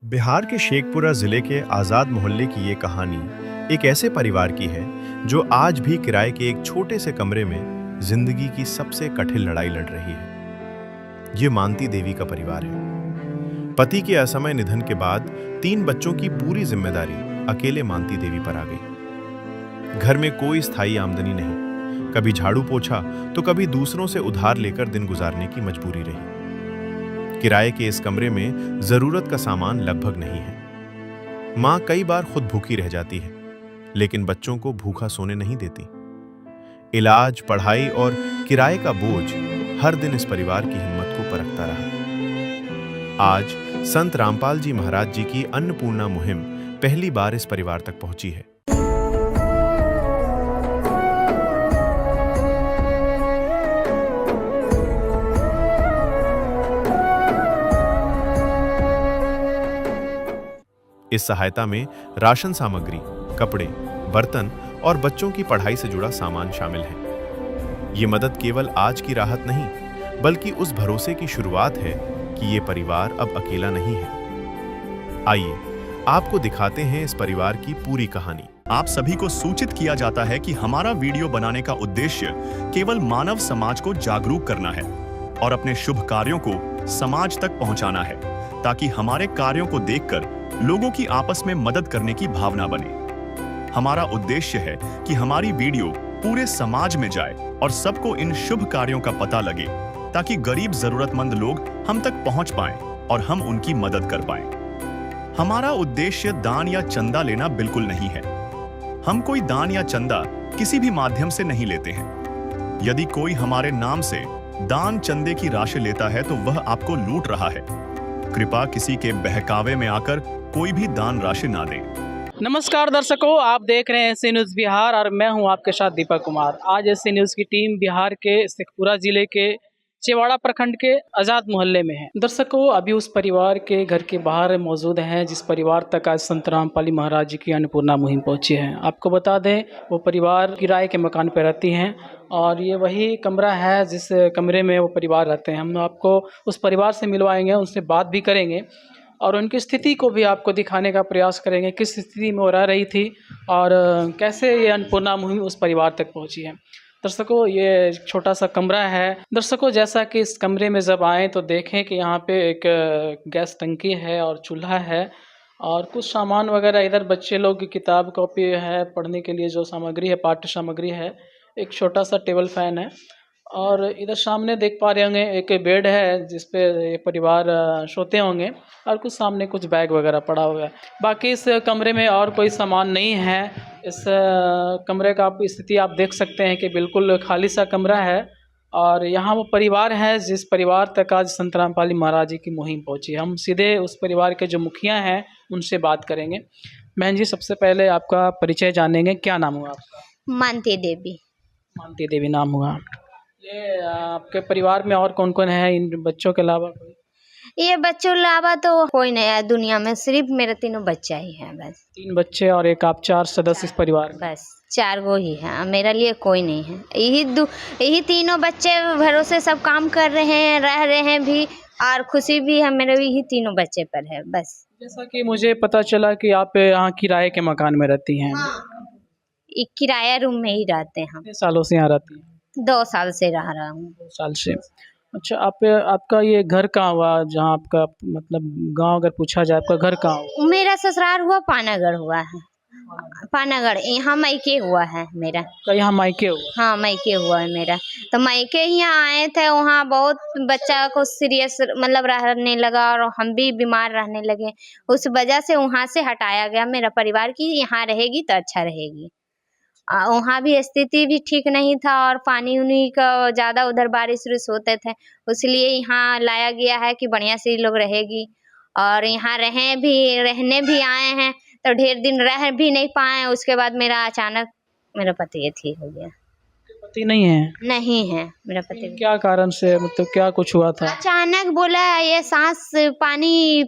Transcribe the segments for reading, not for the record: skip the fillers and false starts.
बिहार के शेखपुरा जिले के आज़ाद मोहल्ले की ये कहानी एक ऐसे परिवार की है जो आज भी किराए के एक छोटे से कमरे में जिंदगी की सबसे कठिन लड़ाई लड़ रही है। ये मानती देवी का परिवार है। पति के असमय निधन के बाद 3 बच्चों की पूरी जिम्मेदारी अकेले मानती देवी पर आ गई। घर में कोई स्थायी आमदनी नहीं, कभी झाड़ू पोछा तो कभी दूसरों से उधार लेकर दिन गुजारने की मजबूरी रही। किराए के इस कमरे में जरूरत का सामान लगभग नहीं है। मां कई बार खुद भूखी रह जाती है, लेकिन बच्चों को भूखा सोने नहीं देती। इलाज, पढ़ाई और किराए का बोझ हर दिन इस परिवार की हिम्मत को परखता रहा। आज संत रामपाल जी महाराज जी की अन्नपूर्णा मुहिम पहली बार इस परिवार तक पहुंची है। इस सहायता में राशन सामग्री, कपड़े, बर्तन और बच्चों की पढ़ाई से जुड़ा सामान शामिल है। ये मदद केवल आज की राहत नहीं, बल्कि उस भरोसे की शुरुआत है कि ये परिवार अब अकेला नहीं है। आइए आपको दिखाते हैं इस परिवार की पूरी कहानी। आप सभी को सूचित किया जाता है कि हमारा वीडियो बनाने का उद्देश्य केवल मानव समाज को जागरूक करना है और अपने शुभ कार्यों को समाज तक पहुंचाना है, ताकि हमारे कार्यों को देखकर लोगों की आपस में मदद करने की भावना बने। हमारा उद्देश्य है कि हमारी वीडियो पूरे समाज में जाए और सबको इन शुभ कार्यों का पता लगे, ताकि गरीब जरूरतमंद लोग हम तक पहुंच पाएं और हम उनकी मदद कर पाएं। हमारा उद्देश्य दान या चंदा लेना बिल्कुल नहीं है। हम कोई दान या चंदा किसी भी माध्यम से नहीं लेते हैं। यदि कोई हमारे नाम से दान चंदे की राशि लेता है तो वह आपको लूट रहा है। कृपया किसी के बहकावे में आकर कोई भी दान राशि ना दें। नमस्कार दर्शकों, आप देख रहे हैं एससी न्यूज़ बिहार और मैं हूं आपके साथ दीपक कुमार। आज एससी न्यूज़ की टीम बिहार के शेखपुरा जिले के चेवाड़ा प्रखंड के आज़ाद मोहल्ले में है। दर्शकों, अभी उस परिवार के घर के बाहर मौजूद हैं जिस परिवार तक आज संत रामपाल महाराज जी की अन्नपूर्णा मुहिम पहुंची है। आपको बता दें, वो परिवार किराए के मकान पर रहती हैं और ये वही कमरा है जिस कमरे में वो परिवार रहते हैं। हम आपको उस परिवार से मिलवाएंगे, उनसे बात भी करेंगे और उनकी स्थिति को भी आपको दिखाने का प्रयास करेंगे, किस स्थिति में वो रह रही थी और कैसे ये अन्नपूर्णा मुहिम उस परिवार तक पहुंची है। दर्शकों, ये छोटा सा कमरा है। दर्शकों, जैसा कि इस कमरे में जब आएँ तो देखें कि यहाँ पे एक गैस टंकी है और चूल्हा है और कुछ सामान वगैरह। इधर बच्चे लोग की किताब कॉपी है, पढ़ने के लिए जो सामग्री है, पाठ्य सामग्री है। एक छोटा सा टेबल फैन है और इधर सामने देख पा रहे होंगे एक बेड है जिस पे ये परिवार सोते होंगे और कुछ सामने कुछ बैग वगैरह पड़ा हुआ है। बाकी इस कमरे में और कोई सामान नहीं है। इस कमरे का आप स्थिति आप देख सकते हैं कि बिल्कुल खाली सा कमरा है और यहाँ वो परिवार है जिस परिवार तक आज संत रामपाल महाराज जी की मुहिम पहुँची। हम सीधे उस परिवार के जो मुखिया हैं उनसे बात करेंगे। बहन जी, सबसे पहले आपका परिचय जानेंगे। क्या नाम हुआ आपका? मानती देवी। मानती देवी नाम हुआ। ये आपके परिवार में और कौन कौन है इन बच्चों के अलावा? ये बच्चों अलावा तो कोई नहीं है दुनिया में, सिर्फ मेरे 3 बच्चा ही है बस। 3 बच्चे और एक आप, 4 सदस्य इस परिवार में? बस 4 गो ही है, मेरे लिए कोई नहीं है। यही 3 बच्चे भरोसे सब काम कर रहे हैं, रह रहे हैं भी और खुशी भी है। मेरे यही 3 बच्चे पर है बस। जैसा कि मुझे पता चला कि आप यहाँ किराए के मकान में रहती हैं। एक किराया रूम में ही रहते हैं हम। कितने सालों से यहाँ रहती हैं? 2 साल से रह रहा हूँ। 2 साल से। अच्छा, आपका ये घर कहाँ हुआ, जहाँ आपका मतलब गांव अगर पूछा जाए आपका घर कहाँ हुआ? मेरा ससुराल हुआ पानागढ़ हुआ है। पानागढ़ यहाँ मायके हुआ है मेरा। का यहाँ मायके हुआ? हाँ, मायके हुआ है मेरा। तो मायके ही यहाँ आए थे, वहाँ बहुत बच्चा को सीरियस मतलब रहने लगा और हम भी बीमार रहने लगे। उस वजह से वहाँ से हटाया गया मेरा परिवार की यहाँ रहेगी तो अच्छा रहेगी। वहाँ भी स्थिति भी ठीक नहीं था और पानी उनी का ज़्यादा उधर बारिश उरिश होते थे, इसलिए यहाँ लाया गया है कि बढ़िया से लोग रहेगी। और यहाँ रहने भी आए हैं तो ढेर दिन रह भी नहीं पाए। उसके बाद मेरा अचानक मेरा पति ठीक हो गया। पति नहीं है? नहीं है मेरा पति। क्या कारण से, मतलब क्या कुछ हुआ था? अचानक बोला ये सांस पानी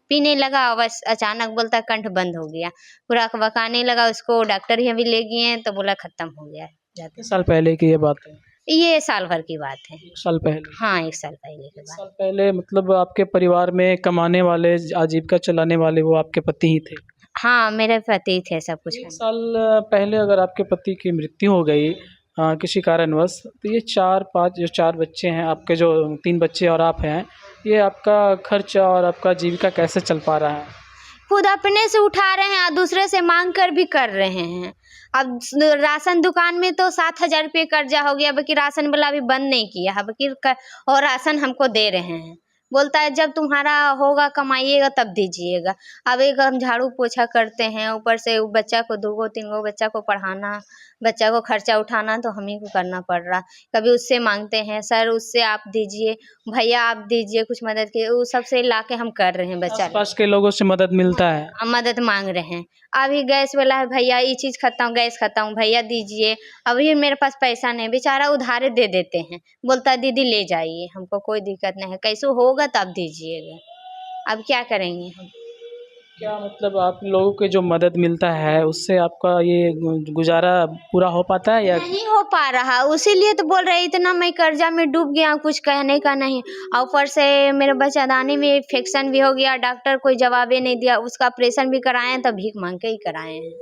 पीने लगा, बस अचानक बोलता कंठ बंद हो गया, पूरा बकाने लगा। उसको डॉक्टर ही अभी ले गए हैं तो बोला खत्म हो गया है। कितने साल पहले की ये बात है? ये साल भर की बात है। 1 साल पहले? हाँ, 1 साल पहले की 1 बात। साल पहले मतलब आपके परिवार में कमाने वाले, आजीविका चलाने वाले वो आपके पति ही थे? हाँ, मेरे पति थे सब कुछ 1 करने। साल पहले अगर आपके पति की मृत्यु हो गई किसी कारणवश, तो ये 4-5 जो 4 बच्चे हैं आपके, जो 3 बच्चे और आप हैं, ये आपका खर्च और आपका जीविका कैसे चल पा रहा है? खुद अपने से उठा रहे हैं और दूसरे से मांग कर भी कर रहे हैं। अब राशन दुकान में तो 7,000 रुपये कर्जा हो गया, बल्कि राशन वाला अभी बंद नहीं किया है, बल्कि और राशन हमको दे रहे हैं। बोलता है जब तुम्हारा होगा कमाइएगा तब दीजिएगा। अब एक हम झाड़ू पोछा करते हैं, ऊपर से बच्चा को 2-3 बच्चा को पढ़ाना, बच्चा को खर्चा उठाना तो हम ही को करना पड़ रहा। कभी उससे मांगते हैं, सर उससे आप दीजिए, भैया आप दीजिए कुछ मदद की, वो सबसे ला के हम कर रहे हैं। बच्चा आस-पास के लोगों से मदद मिलता है? हम मदद मांग रहे हैं। अभी गैस वाला है, भैया ये चीज़ खत्म, गैस खत्म, भैया दीजिए। अभी मेरे पास पैसा नहीं, बेचारा उधारे दे देते हैं, बोलता है दीदी ले जाइए, हमको कोई दिक्कत नहीं है, कैसे होगा तब दीजिएगा। अब क्या करेंगे हम? क्या मतलब आप लोगों के जो मदद मिलता है उससे आपका ये गुजारा पूरा हो पाता है या? नहीं हो पा रहा, उसीलिए तो बोल रहे इतना मैं कर्जा में डूब गया, कुछ कहने का नहीं। और ऊपर से मेरे बच्चादानी में इन्फेक्शन भी हो गया, डॉक्टर कोई जवाबे नहीं दिया, उसका ऑपरेशन भी कराए हैं तो भीख मांग के ही कराए हैं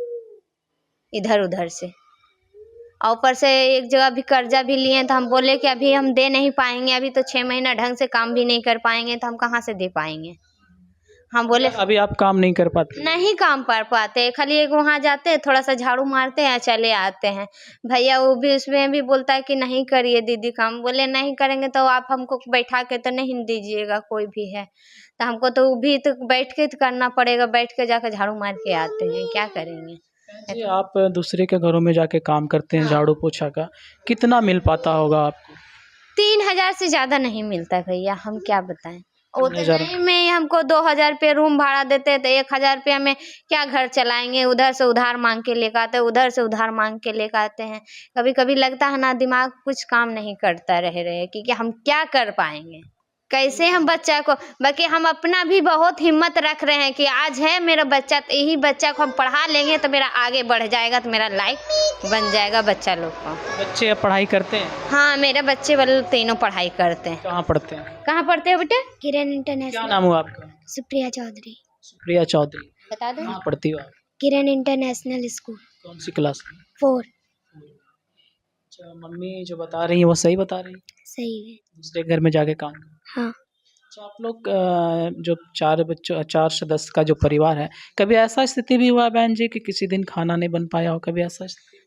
इधर उधर से। और ऊपर से एक जगह भी कर्जा भी लिए तो हम बोले कि अभी हम दे नहीं पाएंगे, अभी तो 6 महीना ढंग से काम भी नहीं कर पाएंगे तो हम कहाँ से दे पाएंगे। हम बोले अभी आप काम नहीं कर पाते? नहीं काम कर पाते, खाली एक वहाँ जाते थोड़ा सा झाड़ू मारते हैं चले आते हैं। भैया वो भी उसमें भी बोलता है कि नहीं करिए दीदी काम। बोले नहीं करेंगे तो आप हमको बैठा के तो नहीं दीजिएगा, कोई भी है तो हमको तो वो भी तो बैठ के तो करना पड़ेगा, बैठ के जाकर झाड़ू मार के आते हैं, क्या करेंगे। जी, आप दूसरे के घरों में जाके काम करते हैं झाड़ू पोछा का, कितना मिल पाता होगा आपको? 3,000 से ज़्यादा नहीं मिलता भैया, हम क्या बताएं। 3,000 उतने में हमको 2,000 रुपये रूम भाड़ा देते हैं तो 1,000 रुपया में क्या घर चलाएंगे। उधर से उधार मांग के लेकर आते हैं, उधर से उधार मांग के लेकर आते हैं। कभी कभी लगता है ना दिमाग कुछ काम नहीं करता रहे कि हम क्या कर पाएंगे, कैसे हम बच्चा को। बाकी हम अपना भी बहुत हिम्मत रख रहे हैं कि आज है मेरा बच्चा, तो यही बच्चा को हम पढ़ा लेंगे तो मेरा आगे बढ़ जाएगा, तो मेरा लाइफ बन जाएगा बच्चा लोग को। बच्चे अब पढ़ाई करते हैं? हाँ, मेरे बच्चे वाले तीनों पढ़ाई करते हैं। कहाँ पढ़ते हैं? कहाँ पढ़ते हो बेटे? किरण क्या इंटरनेशनल। नाम हुआ आपका? सुप्रिया चौधरी। सुप्रिया चौधरी। बता दो। कहाँ पढ़ती हो आप? किरण इंटरनेशनल स्कूल कौन सी क्लास में? 4। अच्छा, मम्मी जो बता रही है वो सही बता रही है? सही है। दूसरे घर में जाके काम? हाँ। अच्छा, आप लोग जो 4 सदस्य का जो परिवार है, कभी ऐसा स्थिति भी हुआ बहन जी कि किसी दिन खाना नहीं बन पाया हो? कभी ऐसा स्थिति?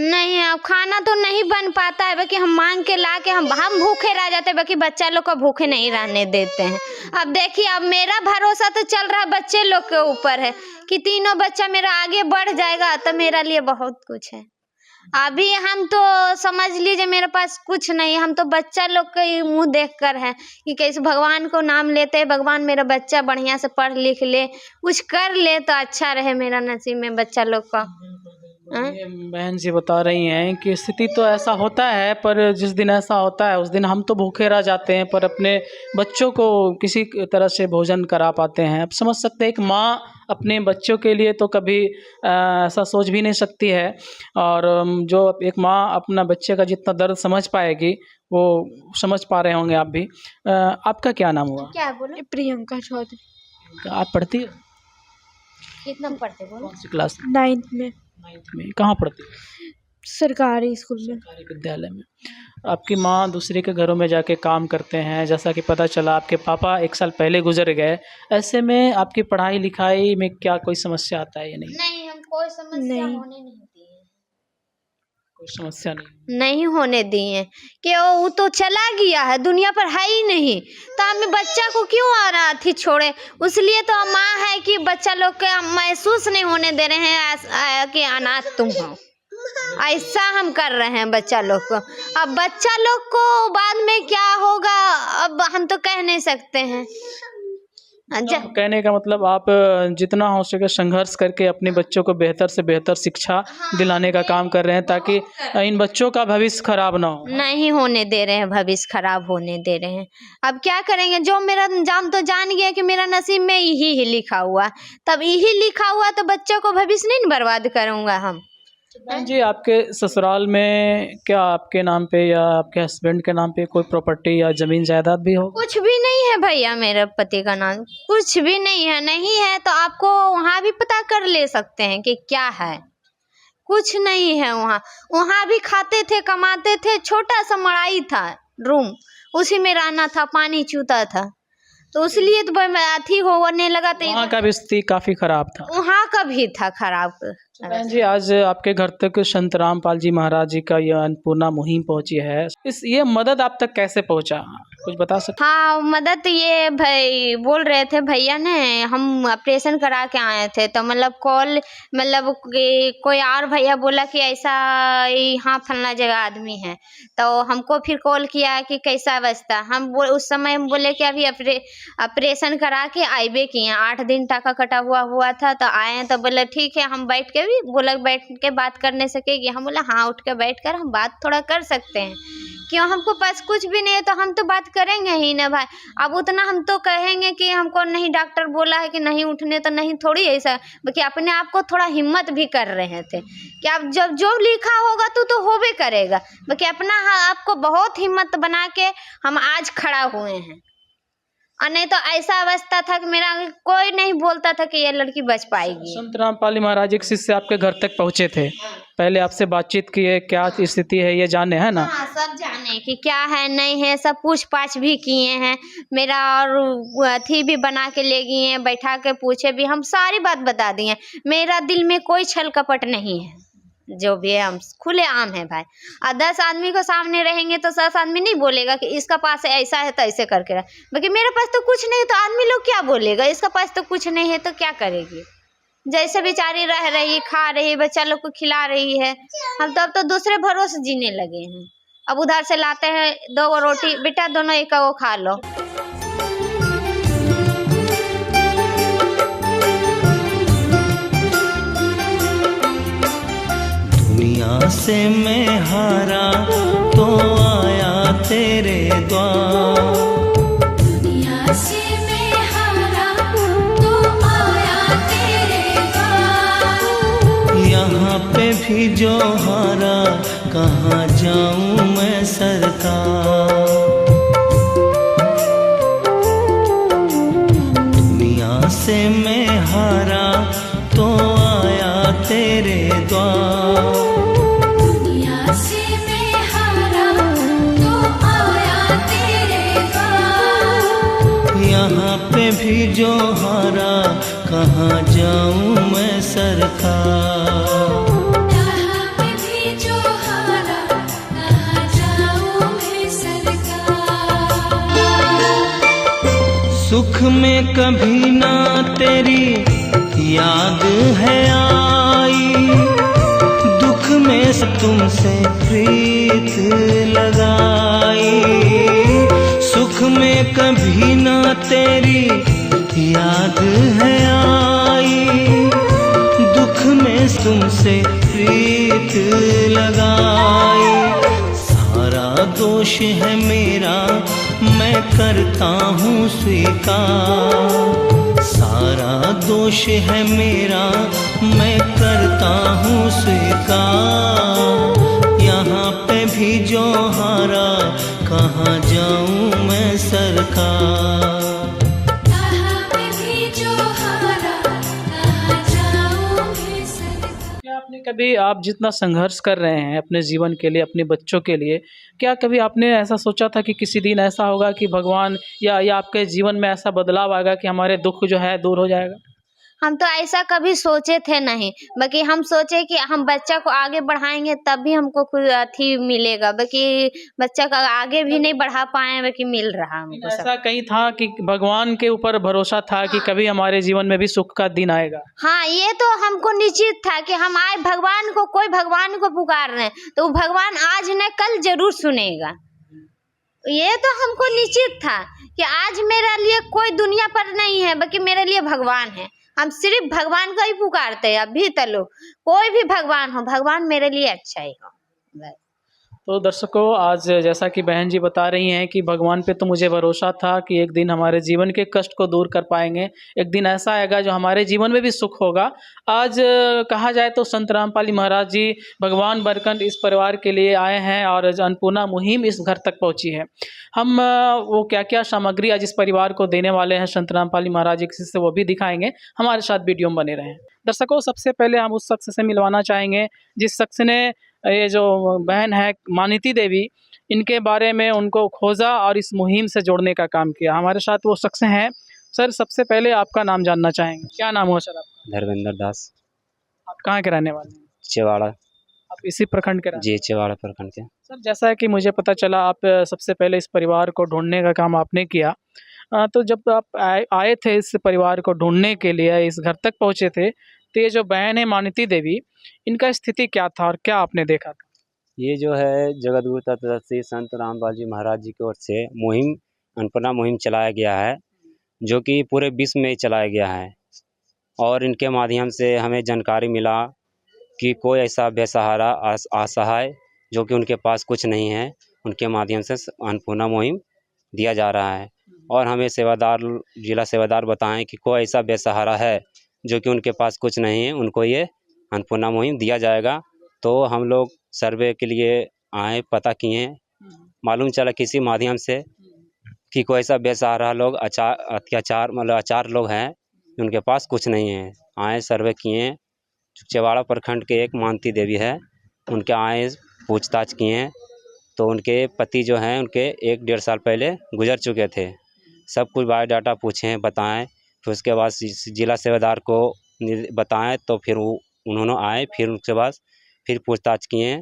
नहीं, अब खाना तो नहीं बन पाता है, बाकी हम मांग के ला के हम भूखे रह जाते हैं, बाकी बच्चा लोग को भूखे नहीं रहने देते हैं। अब देखिए, अब मेरा भरोसा तो चल रहा है बच्चे लोग के ऊपर है कि तीनों बच्चा मेरा आगे बढ़ जाएगा तो मेरा लिए बहुत कुछ है। अभी हम तो समझ लीजिए मेरे पास कुछ नहीं, हम तो बच्चा लोग के मुंह देख कर है कि कैसे भगवान को नाम लेते हैं, भगवान मेरा बच्चा बढ़िया से पढ़ लिख ले, कुछ कर ले तो अच्छा रहे मेरा नसीब में बच्चा लोग का। ये बहन जी बता रही हैं कि स्थिति तो ऐसा होता है, पर जिस दिन ऐसा होता है उस दिन हम तो भूखे रह जाते हैं, पर अपने बच्चों को किसी तरह से भोजन करा पाते हैं। अब समझ सकते हैं एक माँ अपने बच्चों के लिए तो कभी ऐसा सोच भी नहीं सकती है, और जो एक माँ अपना बच्चे का जितना दर्द समझ पाएगी वो समझ पा रहे होंगे आप भी। आपका क्या नाम हुआ? क्या बोले? प्रियंका चौधरी। आप पढ़ती हो? कितना पढ़ते बोलो? कौन सी क्लास में? 9th में। 9th में। कहाँ पढ़ती हो? सरकारी स्कूल में। सरकारी विद्यालय में। आपकी माँ दूसरे के घरों में जाके काम करते हैं, जैसा कि पता चला आपके पापा 1 साल पहले गुजर गए। ऐसे में आपकी पढ़ाई लिखाई में क्या कोई समस्या आता है या नहीं? नहीं, हम कोई समस्या नहीं। होने नहीं दिए, कोई समस्या नहीं? नहीं होने दिए कि वो तो चला गया है, दुनिया पर है ही नहीं, तो हमें बच्चा को क्यों अनाथ ही छोड़े। उसलिए तो माँ है कि बच्चा लोग के महसूस नहीं होने दे रहे हैं कि अनाथ तुम हो, ऐसा हम कर रहे हैं बच्चा लोग को। अब बच्चा लोग को बाद में क्या होगा अब हम तो कह नहीं सकते हैं। कहने का मतलब आप जितना हो सके संघर्ष करके अपने बच्चों को बेहतर से बेहतर शिक्षा दिलाने का काम कर रहे हैं, ताकि इन बच्चों का भविष्य खराब ना हो। नहीं होने दे रहे हैं, भविष्य खराब होने दे रहे हैं। अब क्या करेंगे, जो मेरा जान गया कि मेरा नसीब में यही लिखा हुआ, तब यही लिखा हुआ तो बच्चों को भविष्य नहीं बर्बाद करूँगा हम। बहन जी, आपके ससुराल में क्या आपके नाम पे या आपके हस्बैंड के नाम पे कोई प्रॉपर्टी या ज़मीन जायदाद भी हो? कुछ भी नहीं है भैया, मेरे पति का नाम कुछ भी नहीं है। नहीं है तो आपको वहाँ भी पता कर ले सकते हैं कि क्या है। कुछ नहीं है वहाँ। वहाँ भी खाते थे, कमाते थे, छोटा सा मड़ाई था, रूम, उसी में रहना था, पानी चूता था, तो इसलिए तो अथी होने लगा। तो वहाँ का भी स्थिति काफ़ी खराब था। वहाँ का भी था खराब। बहन जी, आज आपके घर तक संत रामपाल जी महाराज जी का यह अन्नपूर्णा मुहिम पहुंची है। ये मदद आप तक कैसे पहुंचा, कुछ बता सकते? हाँ, मदद ये भाई बोल रहे थे भैया ने, हम ऑपरेशन करा के आए थे, तो मतलब कॉल, मतलब कोई और भैया बोला कि ऐसा यहाँ फलना जगह आदमी है, तो हमको फिर कॉल किया कि कैसा अवस्था। हम उस समय हम बोले कि अभी ऑपरेशन करा के आइबे किए, 8 दिन टाका कटा हुआ था, तो आए। तो बोले ठीक है, हम बैठ के भी बोला बैठ के बात करने सकेगी। हम बोला हाँ, उठ के बैठ कर हम बात थोड़ा कर सकते हैं, क्यों, हमको पास कुछ भी नहीं है तो हम तो बात करेंगे ही ना भाई। अब उतना हम तो कहेंगे कि हमको नहीं डॉक्टर बोला है कि नहीं उठने, तो नहीं थोड़ी ऐसा, बल्कि अपने आप को थोड़ा हिम्मत भी कर रहे थे कि अब जब जो लिखा होगा तो होबे करेगा, बल्कि अपना आपको बहुत हिम्मत बना के हम आज खड़ा हुए हैं। और नहीं तो ऐसा अवस्था था कि मेरा कोई नहीं बोलता था कि ये लड़की बच पाएगी। संत रामपाल महाराज एक शिष्य आपके घर तक पहुंचे थे, पहले आपसे बातचीत किए, क्या स्थिति है ये जाने, है ना? हाँ, सब जाने कि क्या है नहीं है, सब पूछ पाछ भी किए हैं मेरा, और अथी भी बना के ले गए हैं, बैठा के पूछे भी, हम सारी बात बता दिए। मेरा दिल में कोई छल कपट नहीं है, जो भी है हम खुले आम है भाई। और 10 आदमी को सामने रहेंगे तो 10 आदमी नहीं बोलेगा कि इसका पास ऐसा है तो ऐसे करके रहा, बाकी मेरे पास तो कुछ नहीं, तो आदमी लोग क्या बोलेगा, इसका पास तो कुछ नहीं है तो क्या करेगी। जैसे बेचारी रह रही, खा रही, बच्चा लोग को खिला रही है, हम तो अब तो दूसरे भरोसे जीने लगे हैं। अब उधर से लाते हैं 2 रोटी, बेटा दोनों एक वो खा लो। दुनिया से मैं हारा तो आया तेरे द्वार, दुनिया से मैं हारा तो आया तेरे द्वार। यहाँ पे भी जो हारा कहाँ जाऊँ मैं सरकार। दुनिया से मैं हारा तो आया तेरे द्वार, दुनिया से मैं हारा तो आया तेरे द्वार। यहाँ पे भी जो हारा कहाँ जाऊँ मैं सरकार। यहाँ पे भी जो हारा कहाँ जाऊँ मैं सरकार। सुख में कभी ना तेरी याद है आई, दुख में तुमसे प्रीत लगाई। सुख में कभी ना तेरी याद है आई, दुख में तुमसे प्रीत लगाई। सारा दोष है मेरा मैं करता हूँ स्वीकार, सारा दोष है मेरा मैं करता हूँ स्वीकार। यहाँ पे भी जो हारा कहाँ जाऊँ मैं सरकार। यहाँ पे भी जो हारा कहाँ जाऊँ मैं सरकार। क्या आपने कभी, आप जितना संघर्ष कर रहे हैं अपने जीवन के लिए, अपने बच्चों के लिए, क्या कभी आपने ऐसा सोचा था कि किसी दिन ऐसा होगा कि भगवान या आपके जीवन में ऐसा बदलाव आएगा कि हमारे दुख जो है दूर हो जाएगा? हम तो ऐसा कभी सोचे थे नहीं, बाकी हम सोचे कि हम बच्चा को आगे बढ़ाएंगे तब भी हमको कुछ अथी मिलेगा, बाकी बच्चा का आगे भी नहीं बढ़ा पाए, बाकी मिल रहा हमको सब। ऐसा कहीं था कि भगवान के ऊपर भरोसा था कि कभी हमारे जीवन में भी सुख का दिन आएगा? हाँ, ये तो हमको निश्चित था कि हम आए भगवान को, कोई भगवान को पुकार रहे हैं तो भगवान आज न कल जरूर सुनेगा। ये तो हमको निश्चित था कि आज मेरे लिए कोई दुनिया पर नहीं है, बाकी मेरे लिए भगवान है। हम सिर्फ भगवान को ही पुकारते हैं अभी तक लोग, कोई भी भगवान हो, भगवान मेरे लिए अच्छा ही हो। तो दर्शकों, आज जैसा कि बहन जी बता रही हैं कि भगवान पे तो मुझे भरोसा था कि एक दिन हमारे जीवन के कष्ट को दूर कर पाएंगे, एक दिन ऐसा आएगा जो हमारे जीवन में भी सुख होगा। आज कहा जाए तो संत रामपाली महाराज जी भगवान बरकंड इस परिवार के लिए आए हैं और अन्नपूर्णा मुहिम इस घर तक पहुंची है। हम वो क्या क्या सामग्री आज इस परिवार को देने वाले हैं संत रामपाली महाराज जी किसी से, वो भी दिखाएंगे। हमारे साथ वीडियो में बने रहें। दर्शकों, सबसे पहले हम उस शख्स से मिलवाना चाहेंगे जिस शख्स ने ये जो बहन है मानिती देवी, इनके बारे में उनको खोजा और इस मुहिम से जोड़ने का काम किया। हमारे साथ वो शख्स हैं। सर, सबसे पहले आपका नाम जानना चाहेंगे, क्या नाम हुआ सर आपका? धर्मेंद्र दास, आप कहाँ के रहने वाले हैं? चेवाड़ा। आप इसी प्रखंड के रहने? जी, चेवाड़ा प्रखंड के। सर, जैसा है कि मुझे पता चला आप सबसे पहले इस परिवार को ढूंढने का काम आपने किया। तो जब आप आए थे इस परिवार को ढूंढने के लिए, इस घर तक पहुँचे थे, तो ये जो बहन है मानिती देवी, इनका स्थिति क्या था और क्या आपने देखा था? ये जो है जगतगुरु तत्वदर्शी संत रामपाल जी महाराज जी की ओर से मुहिम, अन्नपूर्णा मुहिम चलाया गया है, जो कि पूरे विश्व में चलाया गया है। और इनके माध्यम से हमें जानकारी मिला कि कोई ऐसा बेसहारा असहाय जो कि उनके पास कुछ नहीं है, उनके माध्यम से अन्नपूर्णा मुहिम दिया जा रहा है। और हमें सेवादार, जिला सेवादार बताएं कि कोई ऐसा बेसहारा है जो कि उनके पास कुछ नहीं है, उनको ये अन्नपूर्णा मुहिम दिया जाएगा। तो हम लोग सर्वे के लिए आए, पता किए, मालूम चला किसी माध्यम से कि कोई ऐसा बेसहारा लोग अत्याचार मतलब आचार लोग हैं, उनके पास कुछ नहीं है। आए, सर्वे किए, चेवाड़ा प्रखंड के एक मानती देवी है, उनके आए पूछताछ किए, तो उनके पति जो हैं उनके 1-1.5 साल पहले गुजर चुके थे। सब कुछ बायोडाटा पूछें, बताएं, फिर उसके बाद जिला सेवादार को बताएं, तो फिर उन्होंने आए, फिर उसके बाद फिर पूछताछ किए,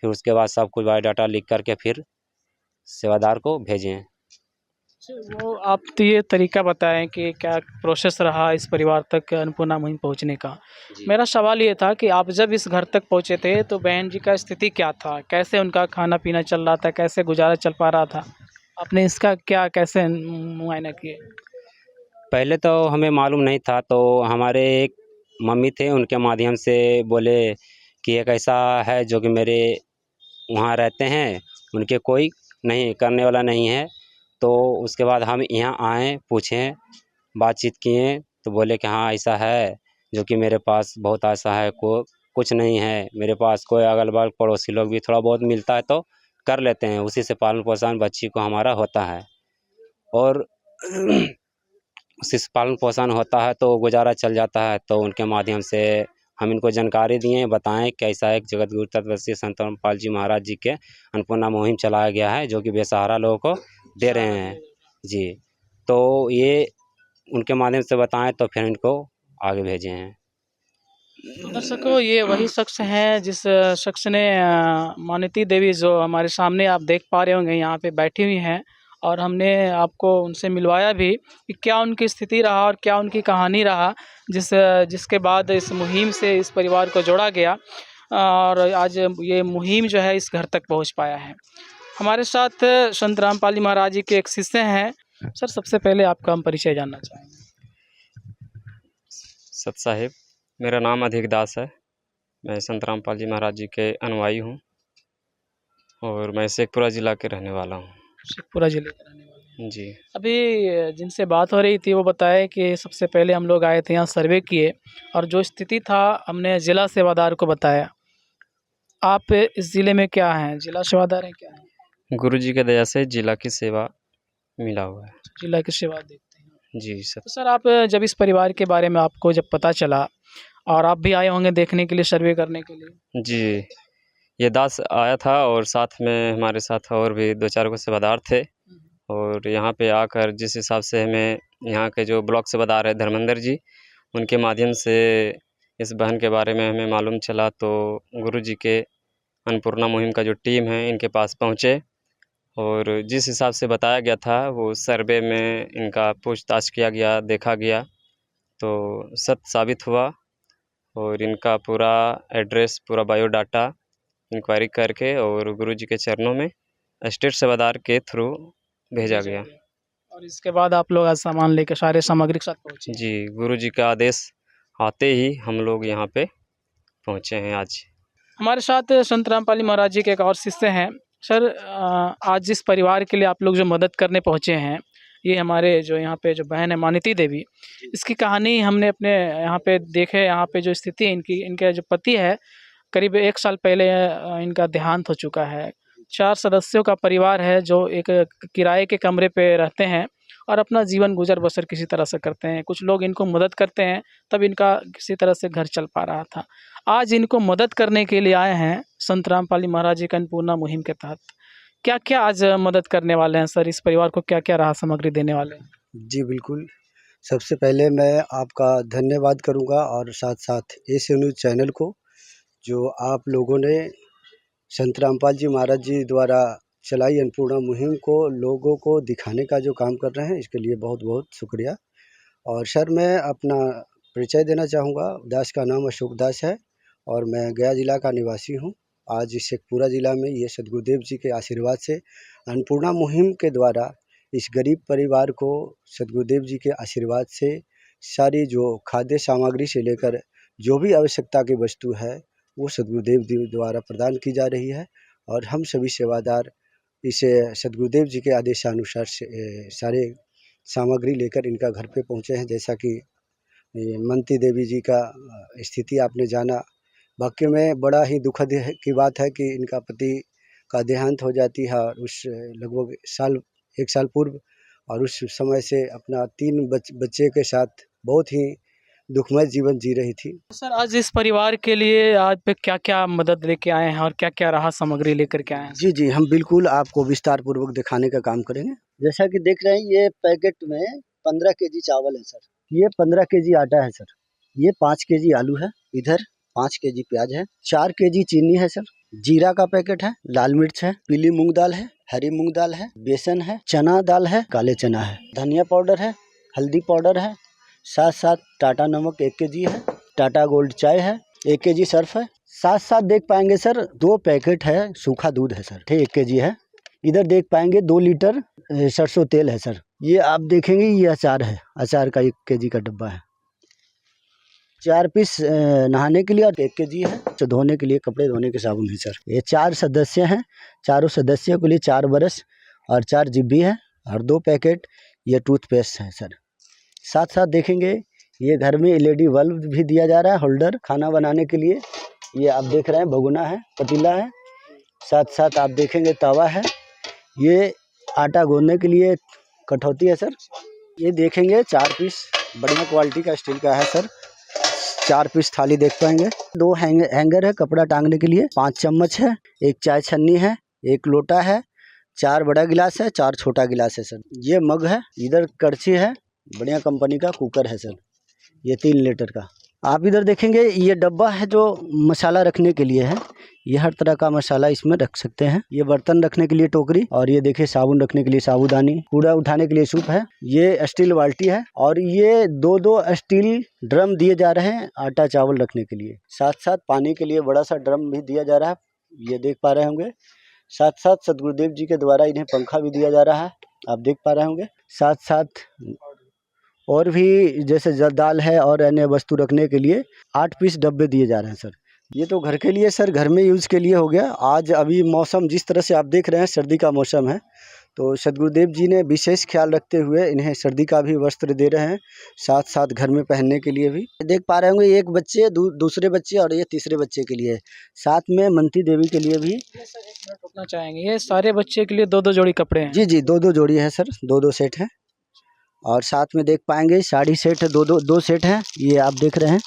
फिर उसके बाद सब कुछ बायोडाटा लिख करके फिर सेवादार को भेजें। वो आप तो ये तरीका बताएं कि क्या प्रोसेस रहा इस परिवार तक अन्नपूर्णा मुहिम पहुंचने का। मेरा सवाल ये था कि आप जब इस घर तक पहुंचे थे तो बहन जी का स्थिति क्या था, कैसे उनका खाना पीना चल रहा था, कैसे गुजारा चल पा रहा था, आपने इसका क्या कैसे मुआयना किए? पहले तो हमें मालूम नहीं था, तो हमारे एक मम्मी थे, उनके माध्यम से बोले कि एक ऐसा है जो कि मेरे वहाँ रहते हैं, उनके कोई नहीं करने वाला नहीं है। तो उसके बाद हम यहाँ आए, पूछें, बातचीत किए, तो बोले कि हाँ ऐसा है, जो कि मेरे पास बहुत ऐसा है, कुछ नहीं है मेरे पास, कोई अगल बगल पड़ोसी लोग भी थोड़ा बहुत मिलता है तो कर लेते हैं, उसी से पालन पोषण बच्ची को हमारा होता है। और उसी से पालन पोषण होता है तो गुजारा चल जाता है। तो उनके माध्यम से हम इनको जानकारी दिए, बताएं कि ऐसा एक जगतगुरु तत्वदर्शी संत रामपाल जी महाराज जी के अन्नपूर्णा मुहिम चलाया गया है, जो कि बेसहारा लोगों को दे रहे हैं। जी, तो ये उनके माध्यम से बताएं, तो फिर इनको आगे भेजे हैं। तो दर्शकों, ये वही शख्स हैं जिस शख्स ने मानिती देवी, जो हमारे सामने आप देख पा रहे होंगे यहाँ पे बैठी हुई हैं, और हमने आपको उनसे मिलवाया भी कि क्या उनकी स्थिति रहा और क्या उनकी कहानी रहा, जिसके बाद इस मुहिम से इस परिवार को जोड़ा गया और आज ये मुहिम जो है इस घर तक पहुँच पाया है। हमारे साथ संत रामपाली महाराज जी के एक शिष्य हैं। सर, सबसे पहले आपका हम परिचय जानना चाहेंगे। सत साहिब, मेरा नाम अधिक दास है। मैं संत रामपाल जी महाराज जी के अनुयायी हूँ और मैं शेखपुरा ज़िला के रहने वाला हूँ। शेखपुरा जिले के रहने वाले हैं जी। अभी जिनसे बात हो रही थी वो बताए कि सबसे पहले हम लोग आए थे, यहाँ सर्वे किए, और जो स्थिति था हमने जिला सेवादार को बताया। आप इस ज़िले में क्या हैं, जिला सेवादार हैं क्या हैं? गुरु जी के दया से जिला की सेवा मिला हुआ है। जिला की सेवा देखते हैं जी सर। तो सर, आप जब इस परिवार के बारे में आपको जब पता चला, और आप भी आए होंगे देखने के लिए, सर्वे करने के लिए? जी, ये दास आया था और साथ में हमारे साथ और भी 2-4 को सेवादार थे। और यहाँ पे आकर जिस हिसाब से हमें यहाँ के जो ब्लॉक सेवादार है धर्मेंद्र जी, उनके माध्यम से इस बहन के बारे में हमें मालूम चला, तो गुरु जी के अन्नपूर्णा मुहिम का जो टीम है इनके पास पहुँचे, और जिस हिसाब से बताया गया था वो सर्वे में इनका पूछताछ किया गया, देखा गया, तो सत्य साबित हुआ। और इनका पूरा एड्रेस, पूरा बायोडाटा इंक्वायरी करके और गुरु जी के चरणों में स्टेट सेवादार के थ्रू भेजा गया। और इसके बाद आप लोग आज सामान लेकर सारे सामग्री के साथ पहुँचे? जी, गुरु जी का आदेश आते ही हम लोग यहाँ पे पहुँचे हैं आज। हमारे साथ संत रामपाली महाराज जी के एक और शिष्य हैं, सर आज जिस परिवार के लिए आप लोग जो मदद करने पहुँचे हैं, ये हमारे जो यहाँ पे जो बहन है मानिती देवी, इसकी कहानी हमने अपने यहाँ पे देखे। यहाँ पे जो स्थिति है इनकी, इनके जो पति है करीब 1 साल पहले इनका देहांत हो चुका है। 4 सदस्यों का परिवार है जो एक किराए के कमरे पे रहते हैं और अपना जीवन गुजर बसर किसी तरह से करते हैं। कुछ लोग इनको मदद करते हैं, तब इनका किसी तरह से घर चल पा रहा था। आज इनको मदद करने के लिए आए हैं संत रामपाल जी महाराज जी का अन्नपूर्णा मुहिम के तहत। क्या क्या आज मदद करने वाले हैं सर? इस परिवार को क्या क्या राहत सामग्री देने वाले हैं? जी बिल्कुल। सबसे पहले मैं आपका धन्यवाद करूंगा और साथ साथ एशियन न्यूज़ चैनल को, जो आप लोगों ने संत रामपाल जी महाराज जी द्वारा चलाई अन्नपूर्णा मुहिम को लोगों को दिखाने का जो काम कर रहे हैं, इसके लिए बहुत बहुत शुक्रिया। और सर मैं अपना परिचय देना चाहूँगा। दास का नाम अशोक दास है और मैं गया जिला का निवासी हूँ। आज इस शेखपुरा ज़िला में ये सदगुरुदेव जी के आशीर्वाद से अन्नपूर्णा मुहिम के द्वारा इस गरीब परिवार को सदगुरुदेव जी के आशीर्वाद से सारी जो खाद्य सामग्री से लेकर जो भी आवश्यकता की वस्तु है वो सदगुरुदेव जी द्वारा प्रदान की जा रही है। और हम सभी सेवादार इसे सदगुरुदेव जी के आदेशानुसार से सारे सामग्री लेकर इनका घर पे पहुँचे हैं। जैसा कि मनती देवी जी का स्थिति आपने जाना, वाकई में बड़ा ही दुखद की बात है कि इनका पति का देहांत हो जाती है और उस लगभग 1 साल पूर्व, और उस समय से अपना 3 बच्चे के साथ बहुत ही दुखमय जीवन जी रही थी। सर आज इस परिवार के लिए आज पे क्या क्या मदद लेके आए हैं और क्या क्या राहत सामग्री लेकर के आए हैं? जी हम बिल्कुल आपको विस्तार पूर्वक दिखाने का काम करेंगे। जैसा कि देख रहे हैं, ये पैकेट में 15 केजी चावल है सर, ये 15 केजी आटा है सर, ये 5 केजी आलू है, इधर 5 केजी प्याज है, 4 केजी चीनी है सर, जीरा का पैकेट है, लाल मिर्च है, पीली मूंग दाल है, हरी मूंग दाल है, बेसन है, चना दाल है, काले चना है, धनिया पाउडर है, हल्दी पाउडर है, साथ साथ टाटा नमक 1 केजी है, टाटा गोल्ड चाय है, 1 केजी सर्फ है, साथ साथ देख पाएंगे सर 2 पैकेट है सूखा दूध है सर, 1 केजी है। इधर देख पाएंगे 2 लीटर सरसों तेल है सर। ये आप देखेंगे ये अचार है, अचार का 1 केजी का डब्बा है। 4 पीस नहाने के लिए और 1 केजी है तो धोने के लिए, कपड़े धोने के साबुन है सर। ये 4 सदस्य हैं, चारों सदस्यों के लिए 4 ब्रश और 4 जिब्बी है और 2 पैकेट ये टूथपेस्ट है सर। साथ साथ देखेंगे ये घर में LED बल्ब भी दिया जा रहा है, होल्डर खाना बनाने के लिए। ये आप देख रहे हैं भगोना है, पतीला है, साथ साथ आप देखेंगे तवा है, ये आटा गूंदने के लिए कठौती है सर। ये देखेंगे 4 पीस बढ़िया क्वालिटी का स्टील का है सर, 4 पीस थाली देख पाएंगे। 2 हैंगर है कपड़ा टांगने के लिए, 5 चम्मच है, 1 चाय छन्नी है, 1 लोटा है, 4 बड़ा गिलास है, 4 छोटा गिलास है सर। ये मग है, इधर कड़छी है, बढ़िया कंपनी का कुकर है सर, ये 3 लीटर का। आप इधर देखेंगे ये डब्बा है जो मसाला रखने के लिए है, ये हर तरह का मसाला इसमें रख सकते हैं। ये बर्तन रखने के लिए टोकरी, और ये देखिए साबुन रखने के लिए साबुदानी, कूड़ा उठाने के लिए सूप है, ये स्टील बाल्टी है, और ये 2 स्टील ड्रम दिए जा रहे हैं आटा चावल रखने के लिए। साथ साथ पानी के लिए बड़ा सा ड्रम भी दिया जा रहा है, ये देख पा रहे होंगे। साथ साथ सदगुरुदेव जी के द्वारा इन्हें पंखा भी दिया जा रहा है, आप देख पा रहे होंगे। साथ साथ और भी जैसे दाल है और अन्य वस्तु रखने के लिए 8 पीस डब्बे दिए जा रहे हैं सर। ये तो घर के लिए सर, घर में यूज़ के लिए हो गया। आज अभी मौसम जिस तरह से आप देख रहे हैं सर्दी का मौसम है, तो सदगुरुदेव जी ने विशेष ख्याल रखते हुए इन्हें सर्दी का भी वस्त्र दे रहे हैं, साथ साथ घर में पहनने के लिए भी। देख पा रहे होंगे एक बच्चे, दूसरे बच्चे और ये तीसरे बच्चे के लिए, साथ में मनती देवी के लिए भी। रोकना चाहेंगे, ये सारे बच्चे के लिए 2-2 जोड़ी कपड़े हैं? जी 2-2 जोड़ी है सर, 2-2 सेट है। और साथ में देख पाएंगे साड़ी सेट है, 2 सेट है, ये आप देख रहे हैं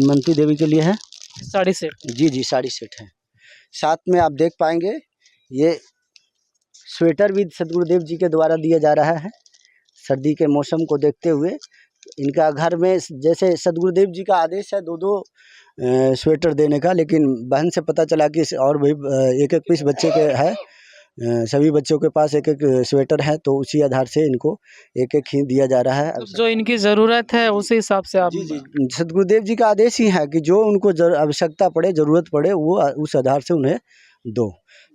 मनती देवी के लिए है साड़ी सेट। जी साड़ी सेट है। साथ में आप देख पाएंगे ये स्वेटर भी सदगुरुदेव जी के द्वारा दिया जा रहा है, सर्दी के मौसम को देखते हुए। इनका घर में जैसे सदगुरुदेव जी का आदेश है 2-2 स्वेटर देने का, लेकिन बहन से पता चला कि और भी 1-1 पीस बच्चे के है, सभी बच्चों के पास 1-1 स्वेटर है, तो उसी आधार से इनको 1-1 ही दिया जा रहा है। तो जो इनकी ज़रूरत है उसी हिसाब से आप? जी सदगुरुदेव जी का आदेश ही है कि जो उनको आवश्यकता पड़े, ज़रूरत पड़े, वो उस आधार से उन्हें दो।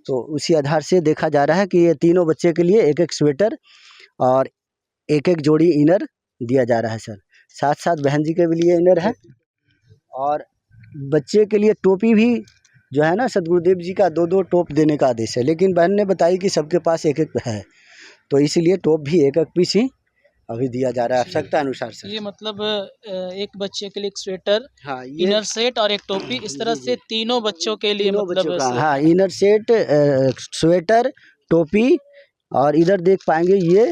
तो उसी आधार से देखा जा रहा है कि ये तीनों बच्चे के लिए 1-1 स्वेटर और 1-1 जोड़ी इनर दिया जा रहा है सर। साथ साथ बहन जी के भी लिए इनर है, और बच्चे के लिए टोपी भी जो है ना सदगुरुदेव जी का 2-2 टोप देने का आदेश है, लेकिन बहन ने बताई कि सबके पास एक एक है, तो इसीलिए टोप भी एक एक पीस ही अभी दिया जा रहा है आवश्यकता अनुसार से। ये मतलब एक बच्चे के लिए एक स्वेटर, हाँ, ये इनर सेट और एक टोपी, इस तरह से तीनों बच्चों के लिए तीनों मतलब बच्चों का, हाँ, इनर सेट, स्वेटर, टोपी, और इधर देख पाएंगे ये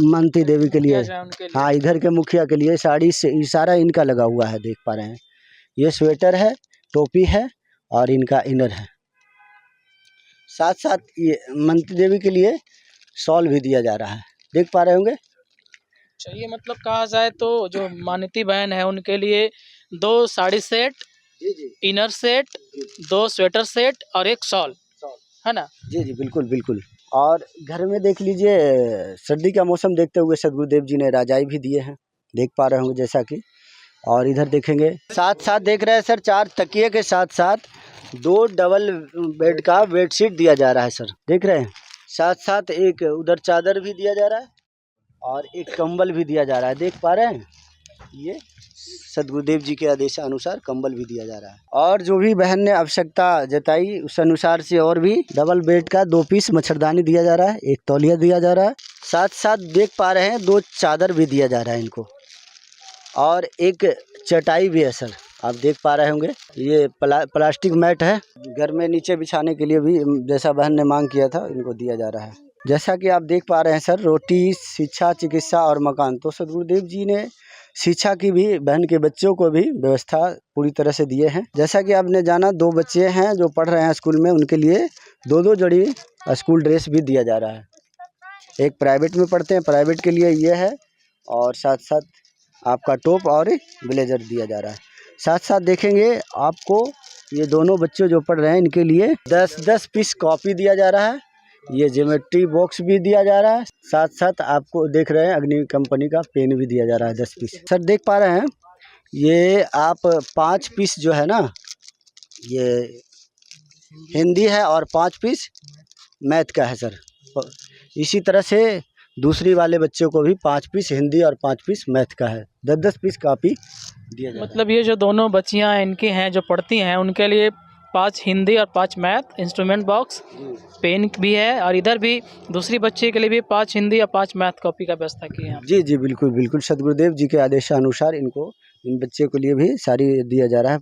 मनती देवी के लिए, उनके लिए। हाँ, इधर के मुखिया के लिए साड़ी से सारा इनका लगा हुआ है, देख पा रहे हैं। ये स्वेटर है, टोपी है और इनका इनर है। साथ साथ ये मनती देवी के लिए शॉल भी दिया जा रहा है, देख पा रहे होंगे। चाहिए मतलब कहा जाए तो जो मानती बहन है उनके लिए 2 साड़ी सेट, जी जी इनर सेट, 2 स्वेटर सेट और एक शॉल, है ना? जी जी, बिल्कुल बिल्कुल। और घर में देख लीजिए, सर्दी का मौसम देखते हुए सदगुरुदेव जी ने रजाई भी दिए हैं, देख पा रहे होंगे जैसा कि। और इधर देखेंगे साथ साथ देख रहे हैं सर, 4 तकिए के साथ साथ 2 डबल बेड का बेडशीट दिया जा रहा है सर, देख रहे हैं। साथ साथ एक उधर चादर भी दिया जा रहा है और एक कंबल भी दिया जा रहा है, देख पा रहे हैं। ये सदगुरुदेव जी के आदेशानुसार कंबल भी दिया जा रहा है। और जो भी बहन ने आवश्यकता जताई उस अनुसार से और भी डबल बेड का 2 पीस मच्छरदानी दिया जा रहा है, एक तौलिया दिया जा रहा है। साथ साथ देख पा रहे हैं 2 चादर भी दिया जा रहा है इनको, और एक चटाई भी है सर, आप देख पा रहे होंगे। ये प्लास्टिक मैट है, घर में नीचे बिछाने के लिए भी जैसा बहन ने मांग किया था इनको दिया जा रहा है। जैसा कि आप देख पा रहे हैं सर, रोटी, शिक्षा, चिकित्सा और मकान, तो सदगुरुदेव जी ने शिक्षा की भी बहन के बच्चों को भी व्यवस्था पूरी तरह से दिए हैं। जैसा कि आपने जाना 2 बच्चे हैं जो पढ़ रहे हैं स्कूल में, उनके लिए 2-2 जोड़ी स्कूल ड्रेस भी दिया जा रहा है। एक प्राइवेट में पढ़ते हैं, प्राइवेट के लिए ये है, और साथ साथ आपका टॉप और ब्लेजर दिया जा रहा है। साथ साथ देखेंगे आपको ये दोनों बच्चे जो पढ़ रहे हैं इनके लिए 10-10 पीस कॉपी दिया जा रहा है, ये ज्योमेट्री बॉक्स भी दिया जा रहा है। साथ साथ आपको देख रहे हैं अग्नि कंपनी का पेन भी दिया जा रहा है 10 पीस। सर देख पा रहे हैं ये आप 5 पीस जो है ना, ये हिंदी है और 5 पीस मैथ का है सर। इसी तरह से दूसरी वाले बच्चों को भी 5 पीस हिंदी और 5 पीस मैथ का है, 10-10 पीस कॉपी दिया जा रहा है। मतलब ये जो दोनों बच्चियां इनकी हैं जो पढ़ती हैं उनके लिए 5 हिंदी और 5 मैथ, इंस्ट्रूमेंट बॉक्स, पेन भी है, और इधर भी दूसरी बच्ची के लिए भी 5 हिंदी और 5 मैथ कॉपी का व्यवस्था की है। जी जी, बिल्कुल बिल्कुल, सदगुरुदेव जी के आदेशानुसार इनको, इन बच्चे के लिए भी साड़ी दिया जा रहा है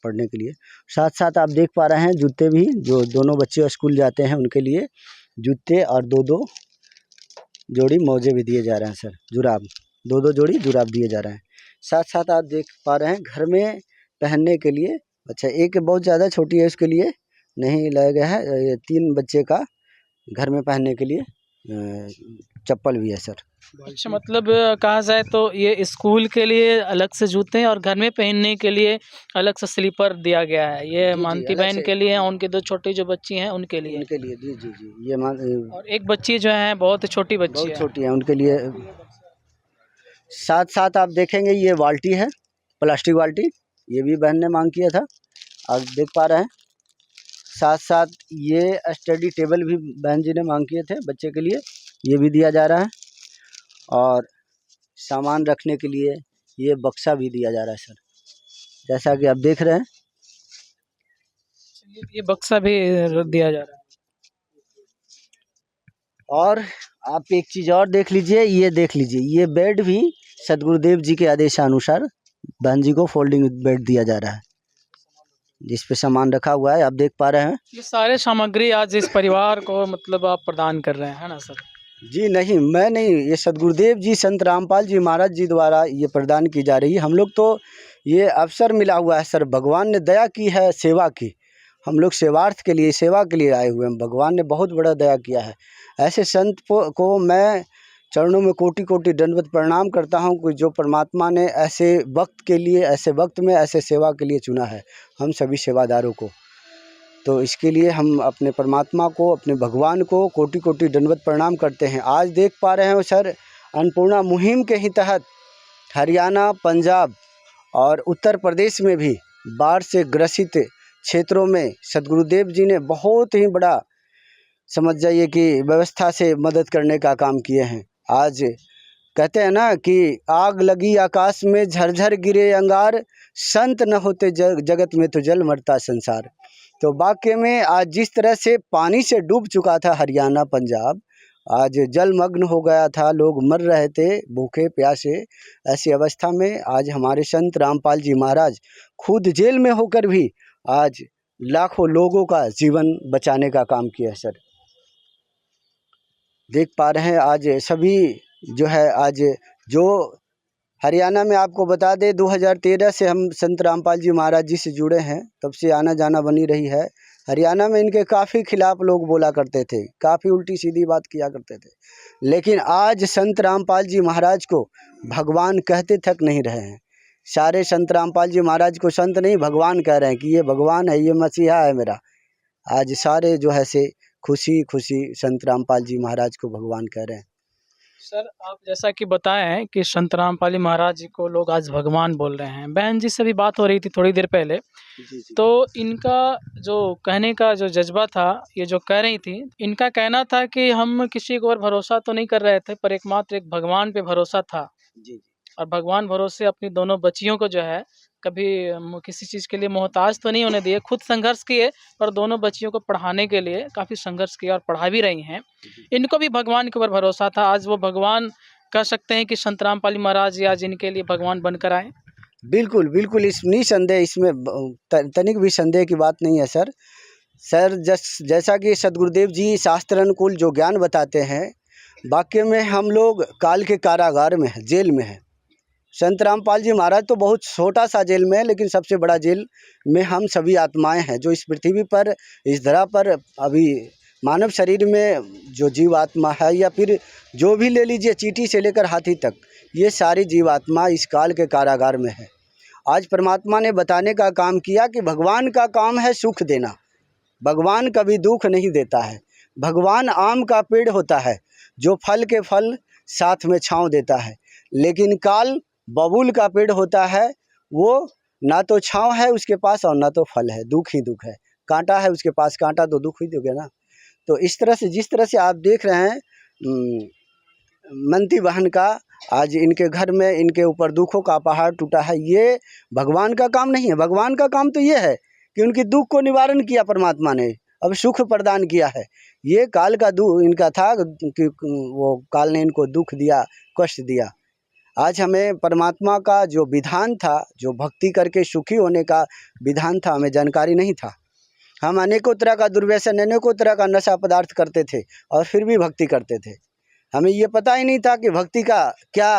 पढ़ने के लिए। साथ साथ आप देख पा रहे हैं जूते भी, जो दोनों बच्चे स्कूल जाते हैं उनके लिए जूते और 2-2 जोड़ी मोजे भी दिए जा रहे हैं सर, जुराब, 2-2 जोड़ी जुराब दिए जा रहे हैं। साथ साथ आप देख पा रहे हैं घर में पहनने के लिए, अच्छा एक बहुत ज़्यादा छोटी है उसके लिए नहीं लाया गया है, ये 3 बच्चे का घर में पहनने के लिए चप्पल भी है सर। अच्छा मतलब कहा जाए तो ये स्कूल के लिए अलग से जूते हैं और घर में पहनने के लिए अलग से स्लीपर दिया गया है। ये जी, मानती अलग बहन से। के लिए, उनकी 2 छोटी जो बच्ची हैं उनके लिए। उनके लिए जी जी जी, ये और एक बच्ची जो है बहुत छोटी बच्ची बहुत है। छोटी है उनके लिए। साथ साथ आप देखेंगे ये बाल्टी है, प्लास्टिक बाल्टी, ये भी बहन ने मांग किया था, आप देख पा रहे हैं। साथ साथ ये स्टडी टेबल भी बहन जी ने मांग किए थे बच्चे के लिए, ये भी दिया जा रहा है। और सामान रखने के लिए ये बक्सा भी दिया जा रहा है सर, जैसा कि आप देख रहे हैं। ये बक्सा भी दिया जा रहा है। और आप एक चीज़ और देख लीजिए, ये देख लीजिए, ये बेड भी सदगुरुदेव जी के आदेशानुसार बहन जी को फोल्डिंग बेड दिया जा रहा है, जिस पे सामान रखा हुआ है, आप देख पा रहे हैं। ये सारे सामग्री आज इस परिवार को मतलब आप प्रदान कर रहे हैं, है ना सर? जी नहीं, मैं नहीं, ये सदगुरुदेव जी संत रामपाल जी महाराज जी द्वारा ये प्रदान की जा रही है। हम लोग तो ये अवसर मिला हुआ है सर, भगवान ने दया की है सेवा की, हम लोग सेवार्थ के लिए, सेवा के लिए आए हुए हैं। भगवान ने बहुत बड़ा दया किया है। ऐसे संत को मैं चरणों में कोटि कोटि दंडवत प्रणाम करता हूँ कि जो परमात्मा ने ऐसे वक्त के लिए, ऐसे वक्त में ऐसे सेवा के लिए चुना है हम सभी सेवादारों को। तो इसके लिए हम अपने परमात्मा को, अपने भगवान को कोटि कोटि दंडवत प्रणाम करते हैं। आज देख पा रहे हैं सर, अन्नपूर्णा मुहिम के ही तहत हरियाणा, पंजाब और उत्तर प्रदेश में भी बाढ़ से ग्रसित क्षेत्रों में सदगुरुदेव जी ने बहुत ही बड़ा, समझ जाइए कि व्यवस्था से मदद करने का काम किए हैं। आज कहते हैं ना कि आग लगी आकाश में झरझर गिरे अंगार, संत न होते जगत में तो जल मरता संसार। तो वाकई में आज जिस तरह से पानी से डूब चुका था हरियाणा पंजाब, आज जलमग्न हो गया था, लोग मर रहे थे भूखे प्यासे, ऐसी अवस्था में आज हमारे संत रामपाल जी महाराज खुद जेल में होकर भी आज लाखों लोगों का जीवन बचाने का काम किया है। सर देख पा रहे हैं आज सभी जो है, आज जो हरियाणा में आपको बता दें 2013 से हम संत रामपाल जी महाराज जी से जुड़े हैं, तब से आना जाना बनी रही है। हरियाणा में इनके काफ़ी खिलाफ लोग बोला करते थे, काफ़ी उल्टी सीधी बात किया करते थे, लेकिन आज संत रामपाल जी महाराज को भगवान कहते तक नहीं रहे हैं। सारे संत रामपाल जी महाराज को संत नहीं भगवान कह रहे हैं कि ये भगवान है, ये मसीहा है मेरा। आज सारे जो है से खुशी खुशी संत रामपाल जी महाराज को भगवान कह रहे हैं। सर आप जैसा कि बताएं हैं कि संत रामपाल जी महाराज जी को लोग आज भगवान बोल रहे हैं। बहन जी से भी बात हो रही थी थोड़ी देर पहले, तो इनका जो कहने का जो जज्बा था, ये जो कह रही थी, इनका कहना था कि हम किसी को और भरोसा तो नहीं कर रहे थे, पर एकमात्र एक भगवान पे भरोसा था। जी। और भगवान भरोसे अपनी दोनों बच्चियों को जो है कभी किसी चीज़ के लिए मोहताज तो नहीं होने दिए, खुद संघर्ष किए, पर दोनों बच्चियों को पढ़ाने के लिए काफ़ी संघर्ष किया और पढ़ा भी रही हैं। इनको भी भगवान के ऊपर भरोसा था। आज वो भगवान कह सकते हैं कि संत रामपाल जी महाराज जी आज इनके लिए भगवान बनकर आए। बिल्कुल बिल्कुल, इस निसंदेह इसमें तनिक भी संदेह की बात नहीं है। सर जैसा कि सदगुरुदेव जी शास्त्र अनुकूल जो ज्ञान बताते हैं, वाकई में हम लोग काल के कारागार में हैं, जेल में हैं। संत रामपाल जी महाराज तो बहुत छोटा सा जेल में है, लेकिन सबसे बड़ा जेल में हम सभी आत्माएं हैं जो इस पृथ्वी पर, इस धरा पर अभी मानव शरीर में जो जीवात्मा है, या फिर जो भी ले लीजिए चींटी से लेकर हाथी तक, ये सारी जीवात्मा इस काल के कारागार में है। आज परमात्मा ने बताने का काम किया कि भगवान का काम है सुख देना, भगवान कभी दुख नहीं देता है। भगवान आम का पेड़ होता है जो फल के फल साथ में छाँव देता है, लेकिन काल बबूल का पेड़ होता है, वो ना तो छाँव है उसके पास और ना तो फल है, दुख ही दुख है। कांटा है उसके पास, कांटा तो दुख ही दोगे ना। तो इस तरह से जिस तरह से आप देख रहे हैं मंती बहन का आज इनके घर में इनके ऊपर दुखों का पहाड़ टूटा है, ये भगवान का काम नहीं है। भगवान का काम तो ये है कि उनकी दुख को निवारण किया परमात्मा ने, अब सुख प्रदान किया है। ये काल का दुख इनका था कि वो काल ने इनको दुख दिया, कष्ट दिया। आज हमें परमात्मा का जो विधान था, जो भक्ति करके सुखी होने का विधान था, हमें जानकारी नहीं था। हम अनेकों तरह का दुर्व्यसन, अनेकों तरह का नशा पदार्थ करते थे और फिर भी भक्ति करते थे। हमें ये पता ही नहीं था कि भक्ति का क्या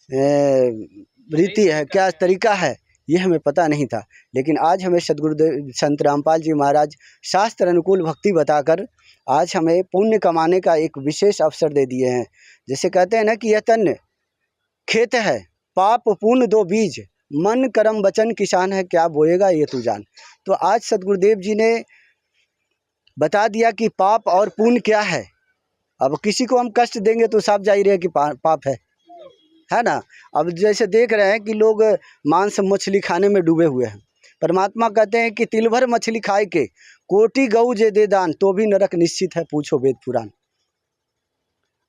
रीति है, क्या तरीका है, ये हमें पता नहीं था। लेकिन आज हमें सदगुरुदेव संत रामपाल जी महाराज शास्त्र अनुकूल भक्ति बताकर आज हमें पुण्य कमाने का एक विशेष अवसर दे दिए हैं। जैसे कहते हैं ना कि यह तन खेत है, पाप पुण्य दो बीज, मन कर्म वचन किसान है, क्या बोएगा ये तू जान। तो आज सदगुरुदेव जी ने बता दिया कि पाप और पुण्य क्या है। अब किसी को हम कष्ट देंगे तो साफ जाहिर है कि पाप है ना। अब जैसे देख रहे हैं कि लोग मांस मछली खाने में डूबे हुए हैं। परमात्मा कहते हैं कि तिल भर मछली खाए के कोटि गऊ जे दे दान, तो भी नरक निश्चित है, पूछो वेद पुराण।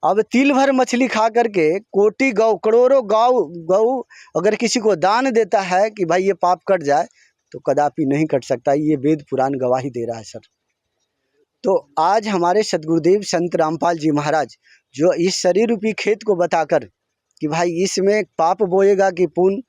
अब तिल भर मछली खा करके कोटि गौ, करोड़ों गौ अगर किसी को दान देता है कि भाई ये पाप कट जाए, तो कदापि नहीं कट सकता। ये वेद पुराण गवाही दे रहा है सर। तो आज हमारे सदगुरुदेव संत रामपाल जी महाराज जो इस शरीर रूपी खेत को बताकर कि भाई इसमें पाप बोएगा कि पुण्य,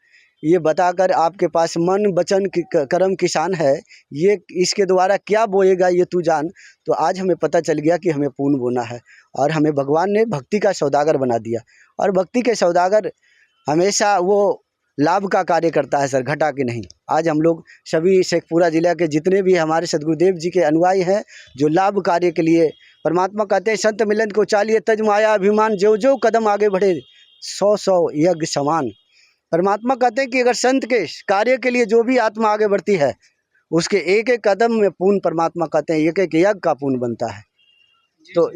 ये बताकर आपके पास मन वचन कर्म किसान है, ये इसके द्वारा क्या बोएगा ये तू जान। तो आज हमें पता चल गया कि हमें पुण्य बोना है और हमें भगवान ने भक्ति का सौदागर बना दिया। और भक्ति के सौदागर हमेशा वो लाभ का कार्य करता है सर, घटा के नहीं। आज हम लोग सभी शेखपुरा जिला के जितने भी हमारे सदगुरुदेव जी के अनुयायी हैं, जो लाभ कार्य के लिए, परमात्मा कहते हैं संत मिलन को चालिए तज माया अभिमान, जो जो कदम आगे बढ़े 100 यज्ञ समान। परमात्मा कहते हैं कि अगर संत के कार्य के लिए जो भी आत्मा आगे बढ़ती है, उसके एक एक कदम में पुण्य, परमात्मा कहते हैं एक एक यज्ञ का पुण्य बनता है। तो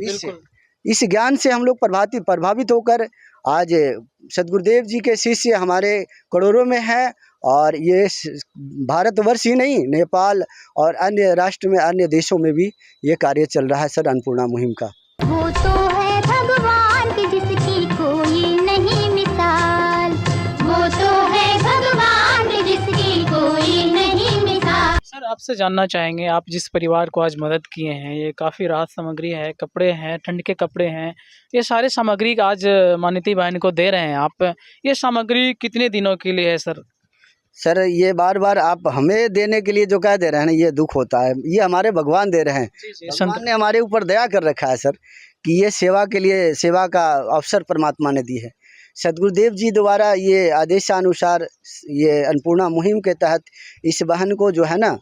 इस ज्ञान से हम लोग प्रभावित होकर आज सदगुरुदेव जी के शिष्य हमारे करोड़ों में हैं। और ये भारतवर्ष ही नहीं, नेपाल और अन्य राष्ट्र में, अन्य देशों में भी ये कार्य चल रहा है सर, अन्नपूर्णा मुहिम का। वो तो है भगवान की जिसकी कोई नहीं आपसे जानना चाहेंगे, आप जिस परिवार को आज मदद किए हैं, ये काफ़ी राहत सामग्री है, कपड़े हैं, ठंड के कपड़े हैं, ये सारे सामग्री का आज मानिती बहन को दे रहे हैं आप। ये सामग्री कितने दिनों के लिए है सर? सर ये बार बार आप हमें देने के लिए जो कह दे रहे हैं ना, ये दुख होता है। ये हमारे भगवान दे रहे हैं। जी, भगवान ने हमारे ऊपर दया कर रखा है सर, कि ये सेवा के लिए, सेवा का अवसर परमात्मा ने दी है। सदगुरुदेव जी द्वारा ये आदेशानुसार ये अन्नपूर्णा मुहिम के तहत इस बहन को जो है ना,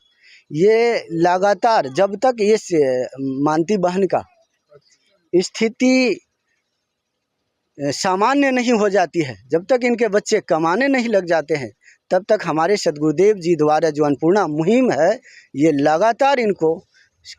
ये लगातार जब तक ये मानती बहन का स्थिति सामान्य नहीं हो जाती है, जब तक इनके बच्चे कमाने नहीं लग जाते हैं, तब तक हमारे सदगुरुदेव जी द्वारा जो अन्नपूर्णा मुहिम है, ये लगातार इनको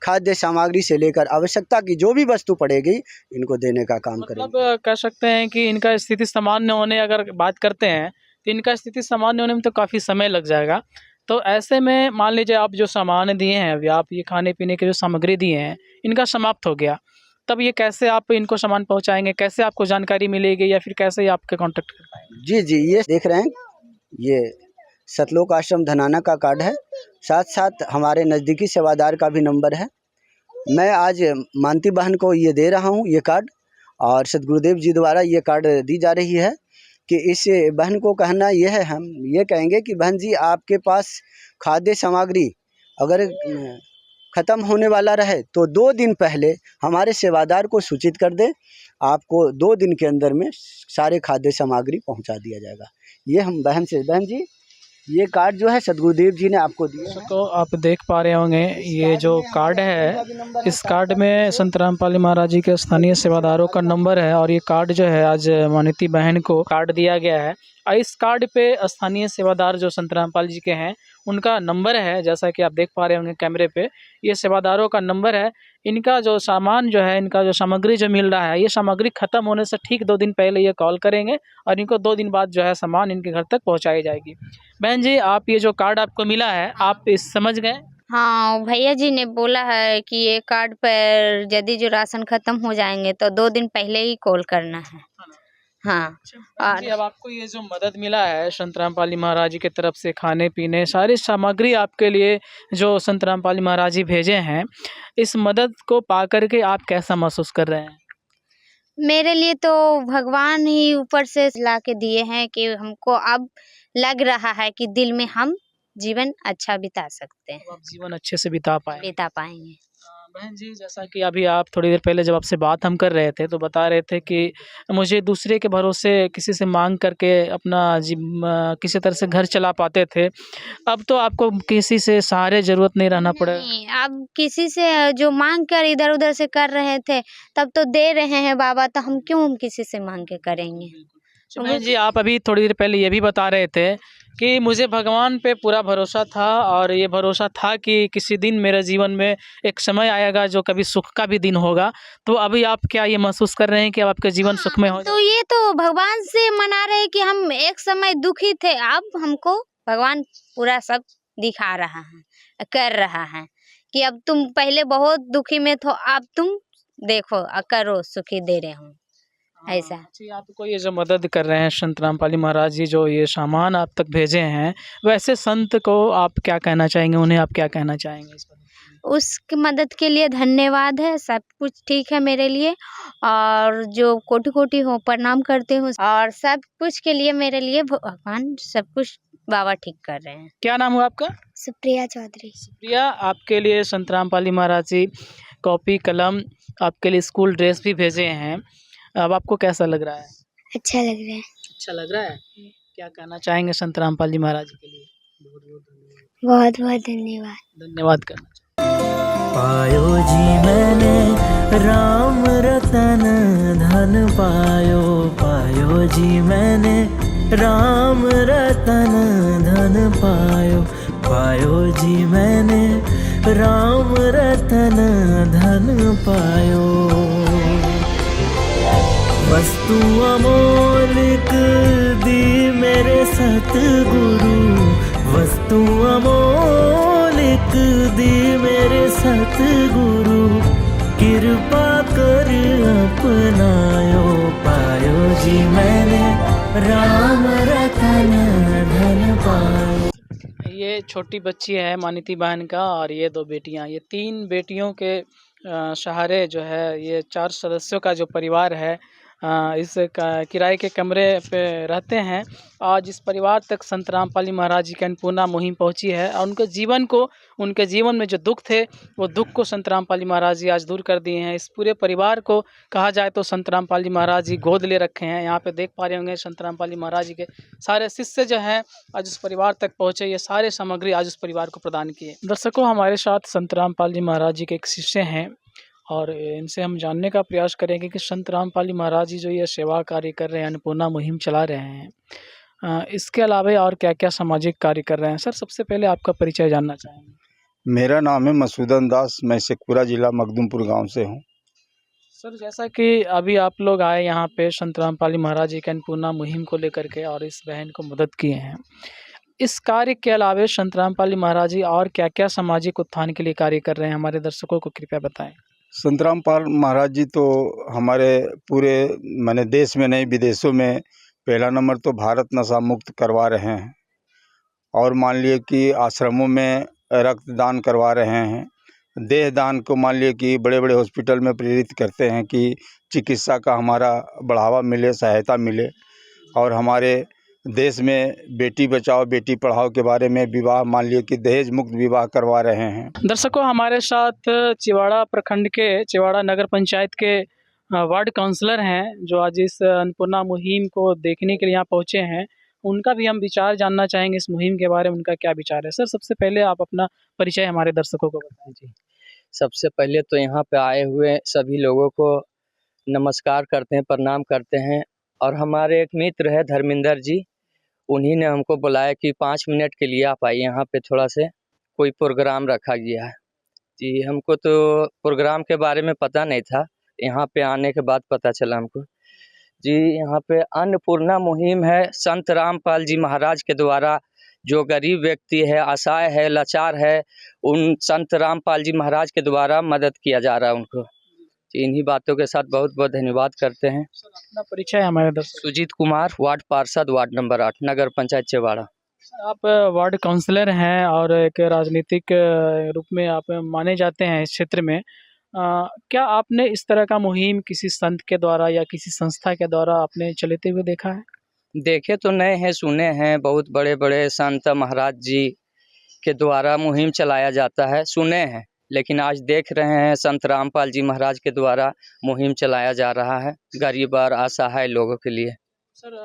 खाद्य सामग्री से लेकर आवश्यकता की जो भी वस्तु पड़ेगी, इनको देने का काम करेंगे। मतलब कह सकते हैं कि इनका स्थिति सामान्य होने अगर बात करते हैं, तो इनका स्थिति सामान्य होने में तो काफ़ी समय लग जाएगा। तो ऐसे में मान लीजिए आप जो सामान दिए हैं, अभी आप ये खाने पीने के जो सामग्री दिए हैं, इनका समाप्त हो गया, तब ये कैसे आप इनको सामान पहुंचाएंगे? कैसे आपको जानकारी मिलेगी या फिर कैसे ही आपके कांटेक्ट कर पाएंगे? जी जी, ये देख रहे हैं, ये सतलोक आश्रम धनाना का कार्ड है, साथ साथ हमारे नज़दीकी सेवादार का भी नंबर है। मैं आज मानती बहन को ये दे रहा हूँ ये कार्ड, और सदगुरुदेव जी द्वारा ये कार्ड दी जा रही है कि इस बहन को कहना यह है, हम ये कहेंगे कि बहन जी आपके पास खाद्य सामग्री अगर ख़त्म होने वाला रहे तो 2 दिन पहले हमारे सेवादार को सूचित कर दे, आपको 2 दिन के अंदर में सारे खाद्य सामग्री पहुंचा दिया जाएगा। ये हम बहन से, बहन जी ये कार्ड जो है सदगुरुदेव जी ने आपको दिया है। तो आप देख पा रहे होंगे, ये जो कार्ड है, इस कार्ड में संत रामपाल महाराज जी के स्थानीय सेवादारों का नंबर है, और ये कार्ड जो है आज मानिती बहन को कार्ड दिया गया है। और इस कार्ड पे स्थानीय सेवादार जो संत रामपाल जी के हैं, उनका नंबर है, जैसा कि आप देख पा रहे होंगे कैमरे पे, ये सेवादारों का नंबर है। इनका जो सामान जो है, इनका जो सामग्री जो मिल रहा है, ये सामग्री ख़त्म होने से ठीक 2 दिन पहले ये कॉल करेंगे और इनको 2 दिन बाद जो है सामान इनके घर तक पहुंचाई जाएगी। बहन जी, आप ये जो कार्ड आपको मिला है, आप इस समझ गए? हाँ, भैया जी ने बोला है कि ये कार्ड पर यदि जो राशन खत्म हो जाएंगे तो 2 दिन पहले ही कॉल करना है। हाँ, बहन जी, अब आपको ये जो मदद मिला है संत रामपाल महाराज जी की तरफ से, खाने पीने सारी सामग्री आपके लिए जो संत रामपाल महाराज जी भेजे हैं, इस मदद को पा करके आप कैसा महसूस कर रहे हैं? मेरे लिए तो भगवान ही ऊपर से ला के दिए हैं कि हमको अब लग रहा है कि दिल में हम जीवन अच्छा बिता सकते हैं, आप जीवन अच्छे से बिता पाएंगे। बहन जी, जैसा कि अभी आप थोड़ी देर पहले जब आपसे बात हम कर रहे थे, तो बता रहे थे कि मुझे दूसरे के भरोसे किसी से मांग करके अपना किसी तरह से घर चला पाते थे, अब तो आपको किसी से सहारे ज़रूरत नहीं रहना पड़ेगा। नहीं, अब किसी से जो मांग कर इधर उधर से कर रहे थे, तब तो दे रहे हैं बाबा, तो हम क्यों किसी से मांग के करेंगे। बहन जी, आप अभी थोड़ी देर पहले ये भी बता रहे थे कि मुझे भगवान पे पूरा भरोसा था, और ये भरोसा था कि किसी दिन मेरे जीवन में एक समय आएगा जो कभी सुख का भी दिन होगा। तो अभी आप क्या ये महसूस कर रहे हैं कि अब आपके जीवन सुख में हो? तो ये तो भगवान से मना रहे हैं कि हम एक समय दुखी थे, अब हमको भगवान पूरा सब दिखा रहा है, कर रहा है कि अब तुम पहले बहुत दुखी में थो, अब तुम देखो करो, सुखी दे रहे हूँ, ऐसा। जी, आपको ये जो मदद कर रहे हैं संत रामपाल महाराज जी, जो ये सामान आप तक भेजे हैं, वैसे संत को आप क्या कहना चाहेंगे, उन्हें आप क्या कहना चाहेंगे इस पर? उसकी मदद के लिए धन्यवाद है, सब कुछ ठीक है मेरे लिए, और जो कोटि कोटि हो प्रणाम करते हूँ, और सब कुछ के लिए मेरे लिए भगवान सब कुछ बाबा ठीक कर रहे हैं। क्या नाम हुआ आपका? सुप्रिया चौधरी। सुप्रिया, आपके लिए संत रामपाल महाराज जी कॉपी कलम, आपके लिए स्कूल ड्रेस भी भेजे हैं, अब आपको कैसा लग रहा है? अच्छा लग रहा है। अच्छा लग रहा है। क्या कहना चाहेंगे संत रामपाल जी महाराज के लिए? बहुत बहुत धन्यवाद। धन्यवाद करना पायो जी मैंने राम रतन धन पायो, पायो जी मैंने राम रतन धन पायो, पायो जी मैंने राम रतन धन पायो। वस्तु अमोलिक दी मेरे सतगुरु, वस्तु अमोलिक दी मेरे सतगुरु, कृपा कर अपनायो, पायो जी मैंने राम रतन धन पायो। ये छोटी बच्ची है मानिती बहन का, और ये 2 बेटियां, ये 3 बेटियों के सहारे जो है ये 4 सदस्यों का जो परिवार है इस किराए के कमरे पे रहते हैं। आज इस परिवार तक संत रामपाली महाराज जी की अन्नपूर्णा मुहिम पहुंची है, और उनके जीवन में जो दुख थे वो दुख को संत रामपाली महाराज जी आज दूर कर दिए हैं। इस पूरे परिवार को कहा जाए तो संत रामपाली महाराज जी गोद ले रखे हैं। यहाँ पे देख पा रहे होंगे संत रामपाली महाराज जी के सारे शिष्य जो हैं आज उस परिवार तक पहुँचे, ये सारे सामग्री आज उस परिवार को प्रदान किए। दर्शकों, हमारे साथ संत रामपाल जी महाराज जी के एक शिष्य हैं, और इनसे हम जानने का प्रयास करेंगे कि संत रामपाली महाराज जी जो ये सेवा कार्य कर रहे हैं, अन्नपूर्णा मुहिम चला रहे हैं, इसके अलावा और क्या क्या सामाजिक कार्य कर रहे हैं। सर, सबसे पहले आपका परिचय जानना चाहेंगे। मेरा नाम है मसूदन दास, मैं शेखपुरा जिला मखदूमपुर गांव से हूं। सर, जैसा कि अभी आप लोग आए यहाँ पे संत रामपाली महाराज जी के अन्नपूर्णा मुहिम को लेकर के और इस बहन को मदद किए हैं, इस कार्य के अलावा संत रामपाली महाराज जी और क्या क्या सामाजिक उत्थान के लिए कार्य कर रहे हैं, हमारे दर्शकों को कृपया बताएं। संत रामपाल महाराज जी तो हमारे पूरे माने देश में नहीं विदेशों में पहला नंबर तो भारत नशा मुक्त करवा रहे हैं, और मान लिए कि आश्रमों में रक्तदान करवा रहे हैं, देह दान को मान लिए कि बड़े बड़े हॉस्पिटल में प्रेरित करते हैं कि चिकित्सा का हमारा बढ़ावा मिले, सहायता मिले, और हमारे देश में बेटी बचाओ बेटी पढ़ाओ के बारे में विवाह मान लिए कि दहेज मुक्त विवाह करवा रहे हैं। दर्शकों, हमारे साथ चिवाड़ा प्रखंड के चिवाड़ा नगर पंचायत के वार्ड काउंसलर हैं जो आज इस अन्नपूर्णा मुहिम को देखने के लिए यहाँ पहुँचे हैं। उनका भी हम विचार जानना चाहेंगे इस मुहिम के बारे में, उनका क्या विचार है। सर, सबसे पहले आप अपना परिचय हमारे दर्शकों को बताएं। जी, सबसे पहले तो यहाँ पे आए हुए सभी लोगों को नमस्कार करते हैं, प्रणाम करते हैं। और हमारे एक मित्र है धर्मेंद्र जी, उन्हीं ने हमको बुलाया कि 5 मिनट के लिए आप आइए, यहाँ पे थोड़ा से कोई प्रोग्राम रखा गया है। जी, हमको तो प्रोग्राम के बारे में पता नहीं था, यहाँ पे आने के बाद पता चला हमको। जी, यहाँ पे अन्नपूर्णा मुहिम है संत रामपाल जी महाराज के द्वारा। जो गरीब व्यक्ति है, असहाय है, लाचार है, उन संत रामपाल जी महाराज के द्वारा मदद किया जा रहा है उनको। इन्हीं बातों के साथ बहुत बहुत धन्यवाद करते हैं। सर, अपना परिचय हमारे दर्शक। सुजीत कुमार, वार्ड पार्षद, वार्ड नंबर 8, नगर पंचायत चिवाड़ा। आप वार्ड काउंसलर हैं और एक राजनीतिक रूप में आप माने जाते हैं इस क्षेत्र में। क्या आपने इस तरह का मुहिम किसी संत के द्वारा या किसी संस्था के द्वारा आपने चलते हुए देखा है? देखे तो नए हैं, सुने हैं, बहुत बड़े बड़े संत महाराज जी के द्वारा मुहिम चलाया जाता है, सुने हैं, लेकिन आज देख रहे हैं संत रामपाल जी महाराज के द्वारा मुहिम चलाया जा रहा है गरीब और असहाय लोगों के लिए। सर,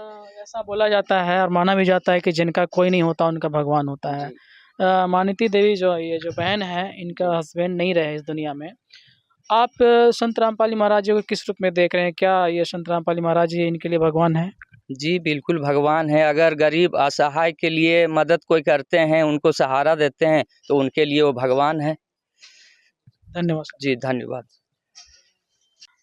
ऐसा बोला जाता है और माना भी जाता है कि जिनका कोई नहीं होता उनका भगवान होता है। मानिती देवी ये जो बहन है, इनका हस्बैंड नहीं रहे इस दुनिया में। आप संत रामपाली महाराज जी को किस रूप में देख रहे हैं? क्या ये संत रामपाली महाराज जी इनके लिए भगवान है? जी, बिल्कुल भगवान है। अगर गरीब असहाय के लिए मदद कोई करते हैं, उनको सहारा देते हैं, तो उनके लिए वो भगवान है। धन्यवाद जी, धन्यवाद।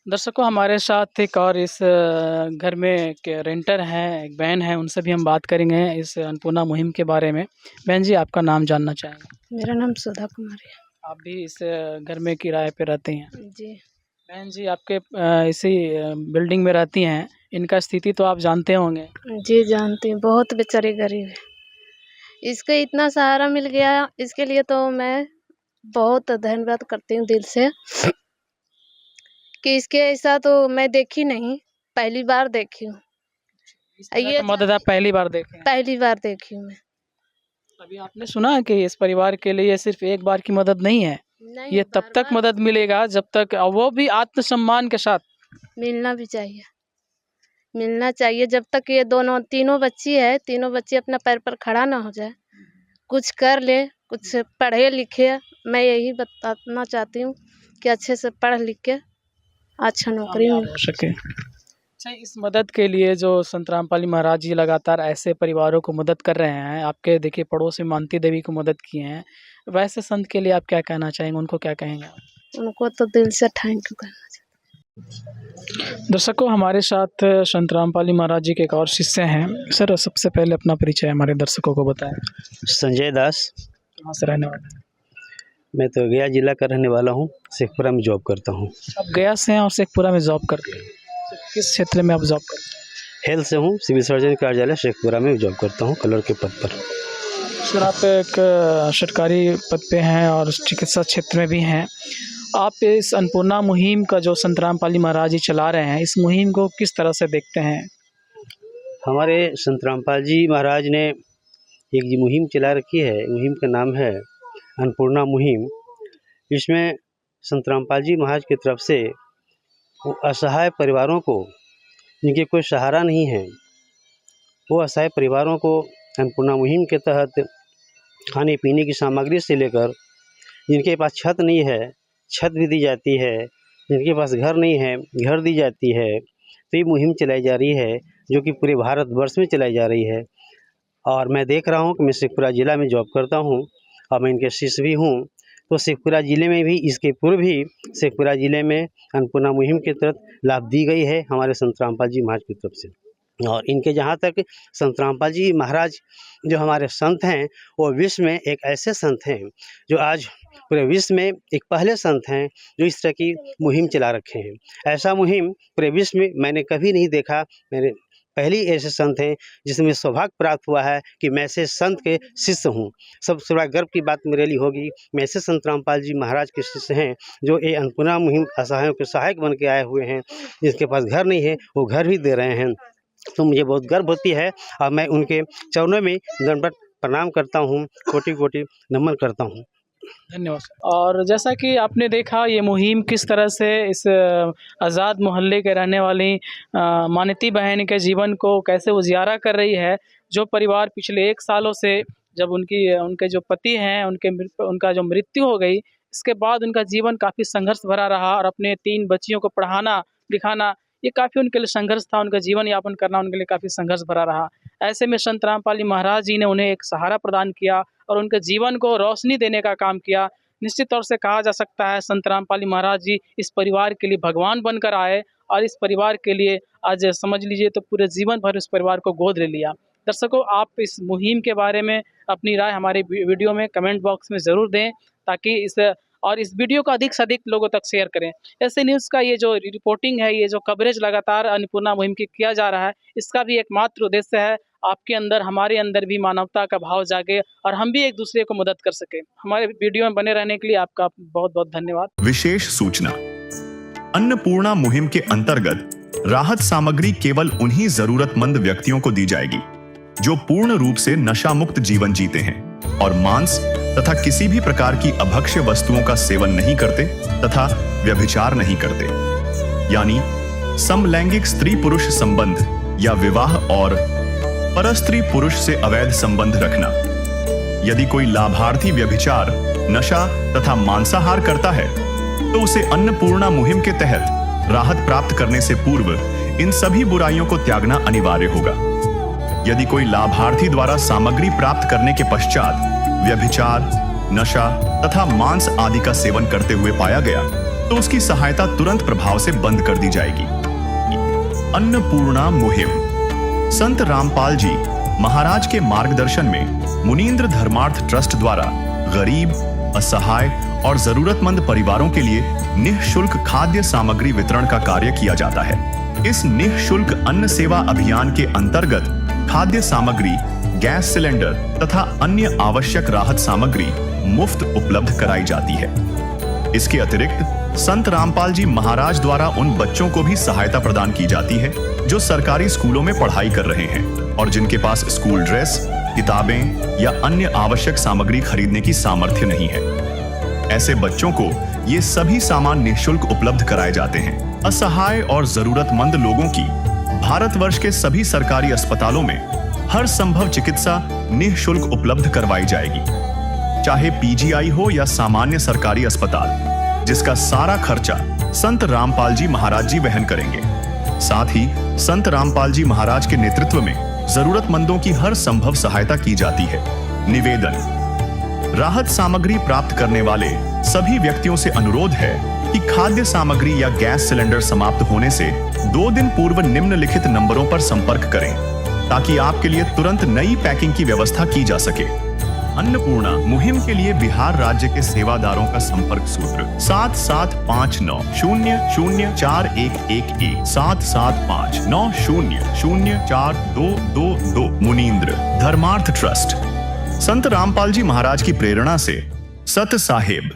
दर्शकों, हमारे साथ एक और इस घर में के रेंटर हैं, एक बहन है, उनसे भी हम बात करेंगे इस अन्नपूर्णा मुहिम के बारे में। बहन जी, आपका नाम जानना चाहेंगे? मेरा नाम सुधा कुमारी है। आप भी इस घर में किराए पे रहती हैं? जी। बहन जी, आपके इसी बिल्डिंग में रहती हैं, इनका स्थिति तो आप जानते होंगे? जी, जानती हूँ, बहुत बेचारी गरीब है। इसको इतना सहारा मिल गया, इसके लिए तो मैं बहुत धन्यवाद करती हूँ दिल से कि इसके ऐसा तो मैं देखी नहीं, पहली बार देखी हूँ। ये मदद आप पहली बार देखे हैं? पहली बार देखी हूँ मैं। अभी आपने सुना कि इस परिवार के लिए सिर्फ एक बार की मदद नहीं है, ये तब तक मदद मिलेगा जब तक, वो भी आत्मसम्मान के साथ मिलना भी चाहिए, मिलना चाहिए। जब तक ये तीनों बच्ची है, तीनों बच्ची अपना पैर पर खड़ा ना हो जाए, कुछ कर ले, कुछ पढ़े लिखे। मैं यही बताना चाहती हूँ कि अच्छे से पढ़ लिख के अच्छा नौकरी मिल सके। अच्छा, इस मदद के लिए जो संत रामपाली महाराज जी लगातार ऐसे परिवारों को मदद कर रहे हैं, आपके देखिए पड़ोस में मानती देवी को मदद किए हैं, वैसे संत के लिए आप क्या कहना चाहेंगे? उनको क्या कहेंगे? उनको तो दिल से थैंक यू कहना चाहिए। दर्शकों, हमारे साथ संत रामपाली महाराज जी के एक और शिष्य हैं। सर, सबसे पहले अपना परिचय हमारे दर्शकों को बताएं। संजय दास। कहाँ से रहने वाले? मैं तो गया जिला का रहने वाला हूँ, शेखपुरा में जॉब करता हूँ। आप गया से हैं और शेखपुरा में जॉब करते हैं, किस क्षेत्र में आप जॉब करते हैं? हेल्थ से हूँ, सिविल सर्जन कार्यालय शेखपुरा में जॉब करता हूँ, कलर के पद पर। सर आप एक सरकारी पद पे हैं और चिकित्सा क्षेत्र में भी हैं। आप इस अन्नपूर्णा मुहिम का जो संत रामपाल जी महाराज जी चला रहे हैं, इस मुहिम को किस तरह से देखते हैं? हमारे संत रामपाल जी महाराज ने एक मुहिम चला रखी है। मुहिम का नाम है अन्नपूर्णा मुहिम। इसमें संत रामपाल जी महाराज की तरफ से वो असहाय परिवारों को, जिनके कोई सहारा नहीं है, वो असहाय परिवारों को अन्नपूर्णा मुहिम के तहत खाने पीने की सामग्री से लेकर, जिनके पास छत नहीं है छत भी दी जाती है, जिनके पास घर नहीं है घर दी जाती है। तो ये मुहिम चलाई जा रही है जो कि पूरे भारतवर्ष में चलाई जा रही है। और मैं देख रहा हूँ कि मैं शेखपुरा ज़िला में जॉब करता हूँ और मैं इनके शिष्य भी हूँ। तो शेखपुरा ज़िले में भी, इसके पूर्व भी शेखपुरा ज़िले में अन्नपूर्णा मुहिम के तहत लाभ दी गई है हमारे संत रामपाल जी महाराज की तरफ से। और इनके जहाँ तक संत रामपाल जी महाराज जो हमारे संत हैं, वो विश्व में एक ऐसे संत हैं जो आज पूरे विश्व में एक पहले संत हैं जो इस तरह की मुहिम चला रखे हैं। ऐसा मुहिम पूरे विश्व में मैंने कभी नहीं देखा। मेरे पहली ऐसे संत हैं जिसमें सौभाग्य प्राप्त हुआ है कि मैं ऐसे संत के शिष्य हूँ। सबसे बड़ा गर्व की बात मेरे लिए होगी, मैं ऐसे संत रामपाल जी महाराज के शिष्य हैं जो ये अन्नपूर्णा मुहिम असहायों के सहायक बन के आए हुए हैं। जिसके पास घर नहीं है वो घर भी दे रहे हैं। तो मुझे बहुत गर्व होती है और मैं उनके चरणों में दंडवत प्रणाम करता हूँ, कोटि कोटि नमन करता हूँ। धन्यवाद। और जैसा कि आपने देखा ये मुहिम किस तरह से इस आज़ाद मोहल्ले के रहने वाली मानती बहन के जीवन को कैसे उजियारा कर रही है। जो परिवार पिछले 1 सालों से, जब उनके जो पति हैं उनका जो मृत्यु हो गई, इसके बाद उनका जीवन काफ़ी संघर्ष भरा रहा और अपने 3 बच्चियों को पढ़ाना लिखाना ये काफ़ी उनके लिए संघर्ष था। उनका जीवन यापन करना उनके लिए काफ़ी संघर्ष भरा रहा। ऐसे में संत रामपाल जी महाराज जी ने उन्हें एक सहारा प्रदान किया और उनके जीवन को रोशनी देने का काम किया। निश्चित तौर से कहा जा सकता है संत रामपाल जी महाराज जी इस परिवार के लिए भगवान बनकर आए और इस परिवार के लिए आज समझ लीजिए तो पूरे जीवन भर इस परिवार को गोद ले लिया। दर्शकों, आप इस मुहिम के बारे में अपनी राय हमारे वीडियो में कमेंट बॉक्स में ज़रूर दें ताकि इस वीडियो को अधिक से अधिक लोगों तक शेयर करें। ऐसे न्यूज़ का ये जो रिपोर्टिंग है, ये जो कवरेज लगातार अन्नपूर्णा मुहिम की किया जा रहा है, इसका भी एकमात्र उद्देश्य है आपके अंदर, हमारे अंदर भी मानवता का भाव जागे और हम भी एक दूसरे को मदद कर सकें। हमारे वीडियो में बने रहने के लिए आपका बहुत बहुत धन्यवाद। विशेष सूचना, अन्नपूर्णा मुहिम के अंतर्गत राहत सामग्री केवल उन्हीं जरूरतमंद व्यक्तियों को दी जाएगी जो पूर्ण रूप से नशा मुक्त जीवन जीते हैं और मांस तथा किसी भी प्रकार की अभक्ष्य वस्तुओं का सेवन नहीं करते तथा व्यभिचार नहीं करते, यानी समलैंगिक स्त्री पुरुष संबंध या विवाह और परस्त्री पुरुष से अवैध संबंध रखना। यदि कोई लाभार्थी व्यभिचार, नशा तथा मांसाहार करता है तो उसे अन्नपूर्णा मुहिम के तहत राहत प्राप्त करने से पूर्व इन सभी बुराइयों को त्यागना अनिवार्य होगा। यदि कोई लाभार्थी द्वारा सामग्री प्राप्त करने के पश्चात व्यभिचार, नशा तथा मांस आदि का सेवन करते हुए पाया गया तो उसकी सहायता तुरंत प्रभाव से बंद कर दी जाएगी। अन्नपूर्णा मुहिम संत रामपाल जी महाराज के मार्गदर्शन में मुनींद्र धर्मार्थ ट्रस्ट द्वारा गरीब, असहाय और जरूरतमंद परिवारों के लिए निःशुल्क खाद्य सामग्री वितरण का कार्य किया जाता है। इस निःशुल्क अन्न सेवा अभियान के अंतर्गत खाद्य सामग्री, गैस सिलेंडर तथा अन्य आवश्यक राहत सामग्री मुफ्त उपलब्ध कराई जाती है। इसके अतिरिक्त संत रामपाल जी महाराज द्वारा उन बच्चों को भी सहायता प्रदान की जाती है जो सरकारी स्कूलों में पढ़ाई कर रहे हैं और जिनके पास स्कूल ड्रेस, किताबें या अन्य आवश्यक सामग्री खरीदने की सामर्थ्य नहीं है। ऐसे बच्चों को ये सभी सामान निःशुल्क उपलब्ध कराए जाते हैं। असहाय और जरूरतमंद लोगों की भारतवर्ष के सभी सरकारी अस्पतालों में हर संभव चिकित्सा निःशुल्क उपलब्ध करवाई जाएगी, चाहे पीजीआई हो या सामान्य सरकारी अस्पताल, जिसका सारा खर्चा संत रामपाल जी महाराज जी वहन करेंगे। साथ ही संत रामपाल जी महाराज के नेतृत्व में जरूरतमंदों की हर संभव सहायता की जाती है। निवेदन, राहत सामग्री प्राप्त करने वाले सभी व्यक्तियों से अनुरोध है कि खाद्य सामग्री या गैस सिलेंडर समाप्त होने से 2 दिन पूर्व निम्नलिखित नंबरों पर संपर्क करें ताकि आपके लिए तुरंत नई पैकिंग की व्यवस्था की जा सके। अन्नपूर्णा मुहिम के लिए बिहार राज्य के सेवादारों का संपर्क सूत्र 7759004211 7759004222। मुनींद्र धर्मार्थ ट्रस्ट संत रामपाल जी महाराज की प्रेरणा से सत साहेब